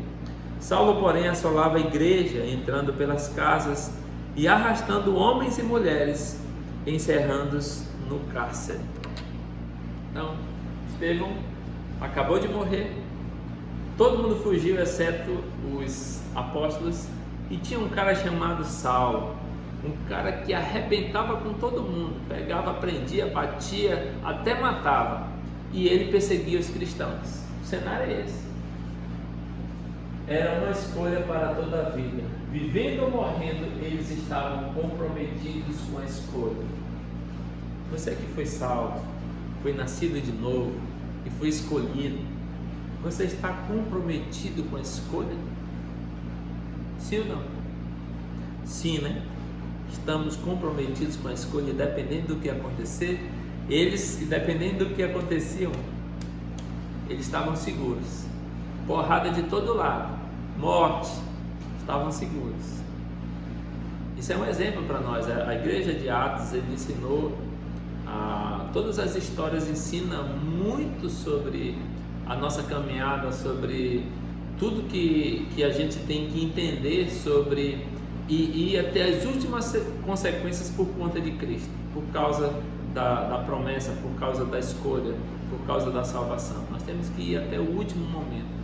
S1: Saulo, porém, assolava a igreja, entrando pelas casas e arrastando homens e mulheres, encerrando-os no cárcere. Então, Estevão acabou de morrer, todo mundo fugiu exceto os apóstolos, e tinha um cara chamado Saulo, um cara que arrebentava com todo mundo, pegava, prendia, batia, até matava, e ele perseguia os cristãos. O cenário é esse. Era uma escolha para toda a vida. Vivendo ou morrendo, eles estavam comprometidos com a escolha. Você que foi salvo, foi nascido de novo e foi escolhido, você está comprometido com a escolha? Sim ou não? Sim, né? Estamos comprometidos com a escolha, dependendo do que acontecer. Eles, dependendo do que aconteciam, eles estavam seguros. Porrada de todo lado, morte, estavam seguros. Isso é um exemplo para nós. A igreja de Atos, ele ensinou, todas as histórias ensinam muito sobre a nossa caminhada, sobre tudo que a gente tem que entender sobre e até as últimas consequências por conta de Cristo, por causa da promessa, por causa da escolha, por causa da salvação. Nós temos que ir até o último momento.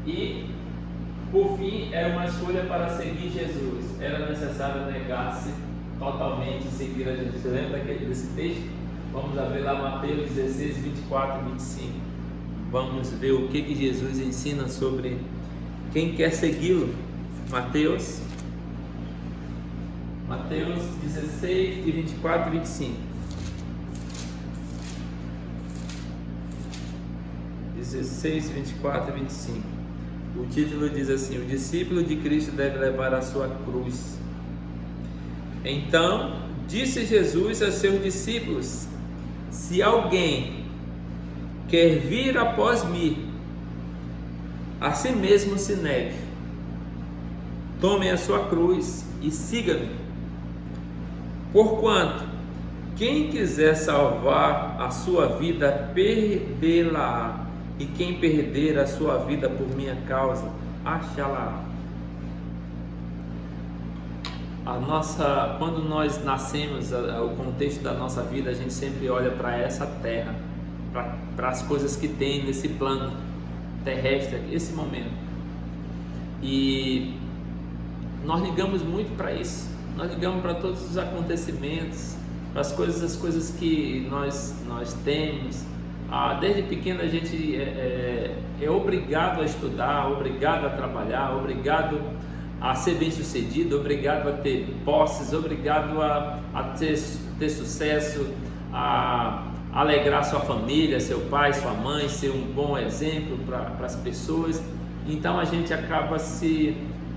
S1: E, por fim, era uma escolha para seguir Jesus. Era necessário negar-se totalmente e seguir a Jesus. Você lembra desse texto? Vamos abrir lá Mateus 16, 24 e 25. vamos ver o que Jesus ensina sobre quem quer segui-lo. Mateus 16, de 24 e 25. 16, 24 e 25. O título diz assim: o discípulo de Cristo deve levar a sua cruz. Então disse Jesus a seus discípulos: se alguém quer vir após mim, a si mesmo se negue, tome a sua cruz e siga-me. Porquanto quem quiser salvar a sua vida, perdê-la-á, e quem perder a sua vida por minha causa, achá-la. Quando nós nascemos, o contexto da nossa vida, a gente sempre olha para essa terra, para as coisas que tem nesse plano terrestre, esse momento, e nós ligamos muito para isso, nós ligamos para todos os acontecimentos, para as coisas que nós temos. Desde pequeno a gente é obrigado a estudar, obrigado a trabalhar, obrigado a ser bem sucedido, obrigado a ter posses, obrigado a ter sucesso, a alegrar sua família, seu pai, sua mãe, ser um bom exemplo para as pessoas. Então a gente acaba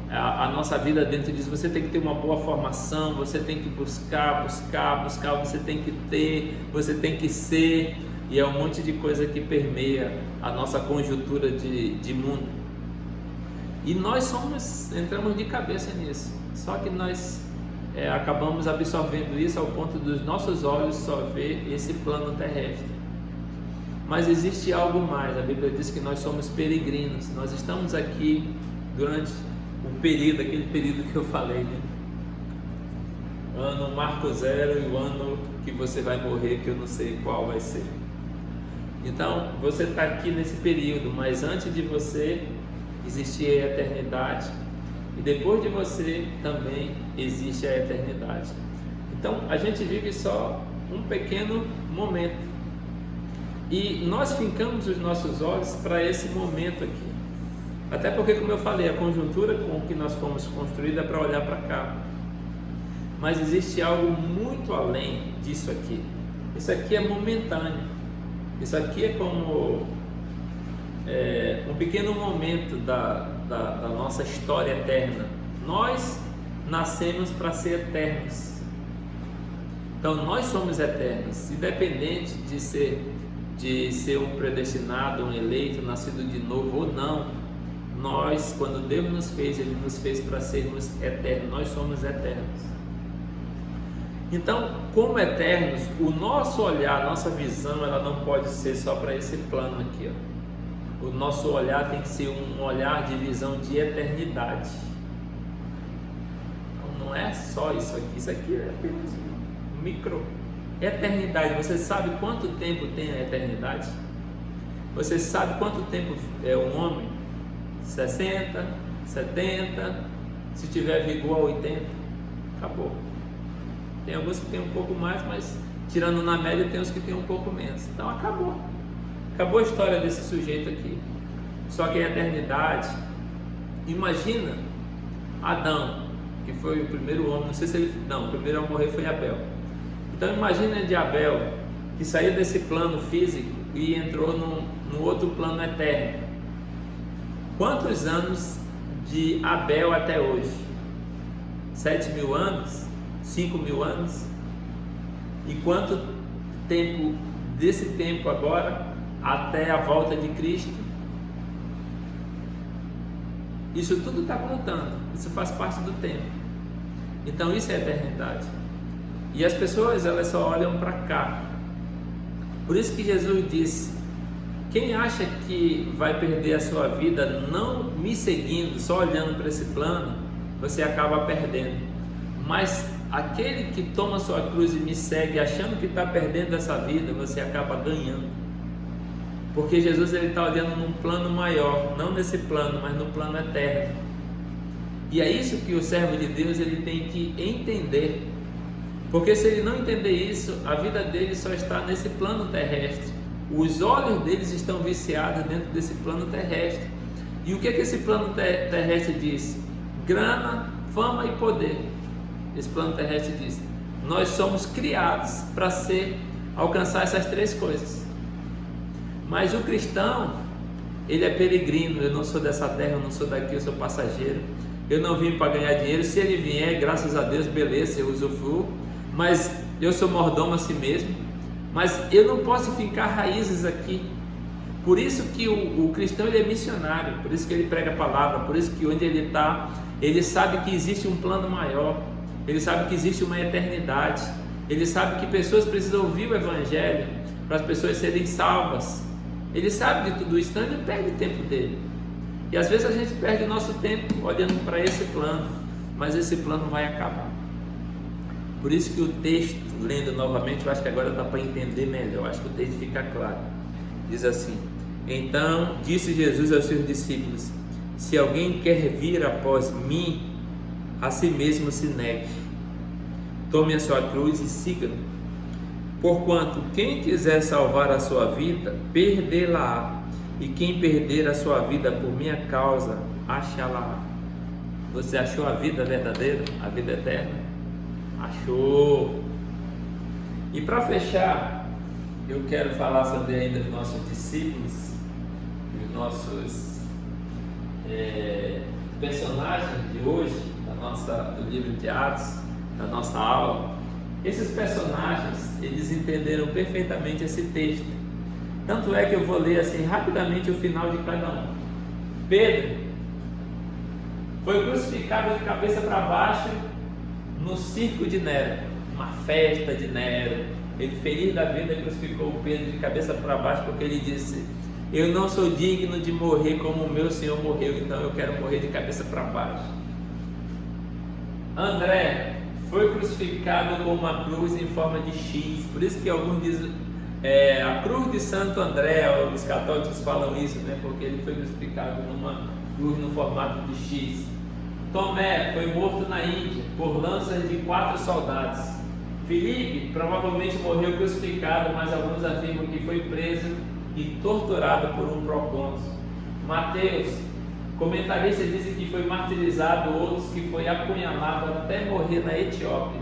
S1: a nossa vida dentro disso. Você tem que ter uma boa formação, você tem que buscar, você tem que ter, você tem que ser, e é um monte de coisa que permeia a nossa conjuntura de mundo. E nós entramos de cabeça nisso, só que nós acabamos absorvendo isso ao ponto dos nossos olhos só ver esse plano terrestre. Mas existe algo mais. A Bíblia diz que nós somos peregrinos, nós estamos aqui durante aquele período que eu falei, né? Ano marco zero e o ano que você vai morrer, que eu não sei qual vai ser. Então você está aqui nesse período, mas antes de você existia a eternidade, e depois de você também existe a eternidade. Então a gente vive só um pequeno momento, e nós fincamos os nossos olhos para esse momento aqui, até porque, como eu falei, a conjuntura com que nós fomos construída é para olhar para cá, mas existe algo muito além disso aqui. Isso aqui é momentâneo, isso aqui é como um pequeno momento da nossa história eterna. Nós nascemos para ser eternos, então nós somos eternos, independente de ser um predestinado, um eleito, nascido de novo ou não. Nós, quando Deus nos fez, Ele nos fez para sermos eternos, nós somos eternos. Então, como eternos, o nosso olhar, a nossa visão, ela não pode ser só para esse plano aqui, ó. O nosso olhar tem que ser um olhar de visão de eternidade. Então, não é só isso aqui é apenas um micro. Eternidade, você sabe quanto tempo tem a eternidade? Você sabe quanto tempo é um homem? 60, 70, se tiver vigor 80, acabou. Tem alguns que tem um pouco mais, mas tirando na média tem uns que tem um pouco menos. Então acabou a história desse sujeito aqui. Só que a eternidade, imagina Adão, que foi o primeiro homem, o primeiro a morrer foi Abel. Então imagina de Abel, que saiu desse plano físico e entrou num outro plano eterno. Quantos anos de Abel até hoje? 7.000 anos? 5.000 anos? E quanto tempo desse tempo agora até a volta de Cristo? Isso tudo está contando, isso faz parte do tempo. Então isso é eternidade. E as pessoas, elas só olham para cá. Por isso que Jesus disse: quem acha que vai perder a sua vida não me seguindo, só olhando para esse plano, você acaba perdendo. Mas aquele que toma sua cruz e me segue achando que está perdendo essa vida, você acaba ganhando. Porque Jesus está olhando num plano maior, não nesse plano, mas no plano eterno. E é isso que o servo de Deus ele tem que entender. Porque se ele não entender isso, a vida dele só está nesse plano terrestre. Os olhos deles estão viciados dentro desse plano terrestre. E o que esse plano terrestre diz? Grana, fama e poder. Esse plano terrestre diz: nós somos criados para alcançar essas três coisas. Mas o cristão, ele é peregrino. Eu não sou dessa terra, eu não sou daqui, eu sou passageiro. Eu não vim para ganhar dinheiro. Se ele vier, graças a Deus, beleza, eu usufruo. Mas eu sou mordomo a si mesmo. Mas eu não posso fincar raízes aqui. Por isso que o cristão, ele é missionário. Por isso que ele prega a palavra. Por isso que onde ele está, ele sabe que existe um plano maior. Ele sabe que existe uma eternidade. Ele sabe que pessoas precisam ouvir o Evangelho para as pessoas serem salvas. Ele sabe de tudo isso, então ele não perde o tempo dele. E às vezes a gente perde o nosso tempo olhando para esse plano, mas esse plano vai acabar. Por isso que o texto, lendo novamente, eu acho que agora dá para entender melhor, eu acho que o texto fica claro. Diz assim: então disse Jesus aos seus discípulos: se alguém quer vir após mim, a si mesmo se negue, tome a sua cruz e siga-me. Porquanto quem quiser salvar a sua vida, perdê-la-á, e quem perder a sua vida por minha causa, achá-la-á. Você achou a vida verdadeira, a vida eterna? Achou! E para fechar, eu quero falar sobre ainda os nossos discípulos, os nossos personagens de hoje, do livro de Atos, da nossa aula. Esses personagens, eles entenderam perfeitamente esse texto. Tanto é que eu vou ler assim rapidamente o final de cada um. Pedro foi crucificado de cabeça para baixo no circo de Nero, uma festa de Nero. Ele, feliz da vida, crucificou o Pedro de cabeça para baixo, porque ele disse: eu não sou digno de morrer como o meu Senhor morreu, então eu quero morrer de cabeça para baixo. André foi crucificado com uma cruz em forma de X. Por isso que alguns dizem a cruz de Santo André. Os católicos falam isso, né? Porque ele foi crucificado numa cruz no formato de X. Tomé foi morto na Índia por lanças de 4 soldados. Filipe provavelmente morreu crucificado, mas alguns afirmam que foi preso e torturado por um procônsul. Mateus, comentaristas dizem que foi martirizado, outros que foi apunhalado até morrer na Etiópia.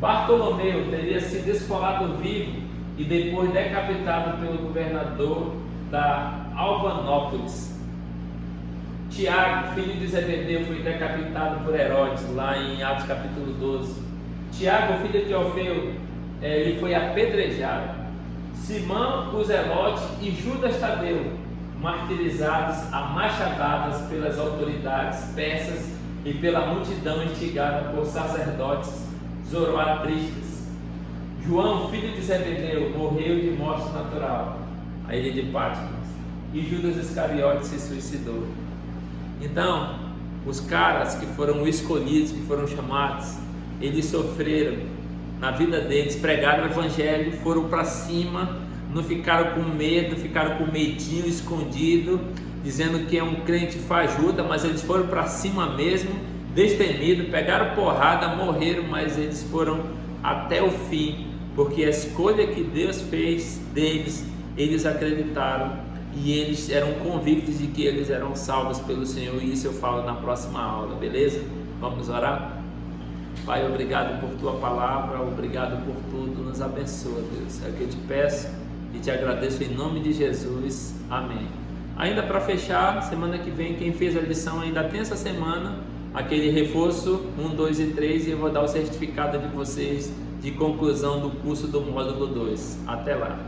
S1: Bartolomeu teria sido esfolado vivo e depois decapitado pelo governador da Albanópolis. Tiago, filho de Zebedeu, foi decapitado por Herodes, lá em Atos capítulo 12. Tiago, filho de Alfeu, ele foi apedrejado. Simão, o Zelote e Judas Tadeu, martirizados a machadadas pelas autoridades persas e pela multidão instigada por sacerdotes zoroastristas. João, filho de Zebedeu, morreu de morte natural, a ilha de Patmos, e Judas Iscariote se suicidou. Então, os caras que foram escolhidos, que foram chamados, eles sofreram na vida deles, pregaram o Evangelho, foram para cima, não ficaram com medo, ficaram com medinho escondido, dizendo que é um crente fajuta, mas eles foram para cima mesmo, destemido, pegaram porrada, morreram, mas eles foram até o fim, porque a escolha que Deus fez deles, eles acreditaram e eles eram convictos de que eles eram salvos pelo Senhor, e isso eu falo na próxima aula, beleza? Vamos orar? Pai, obrigado por Tua palavra, obrigado por tudo, nos abençoa, Deus, é o que eu te peço e te agradeço em nome de Jesus, amém. Ainda para fechar, semana que vem, quem fez a lição ainda tem essa semana, aquele reforço 1, 2 e 3, e eu vou dar o certificado de vocês de conclusão do curso do módulo 2. Até lá!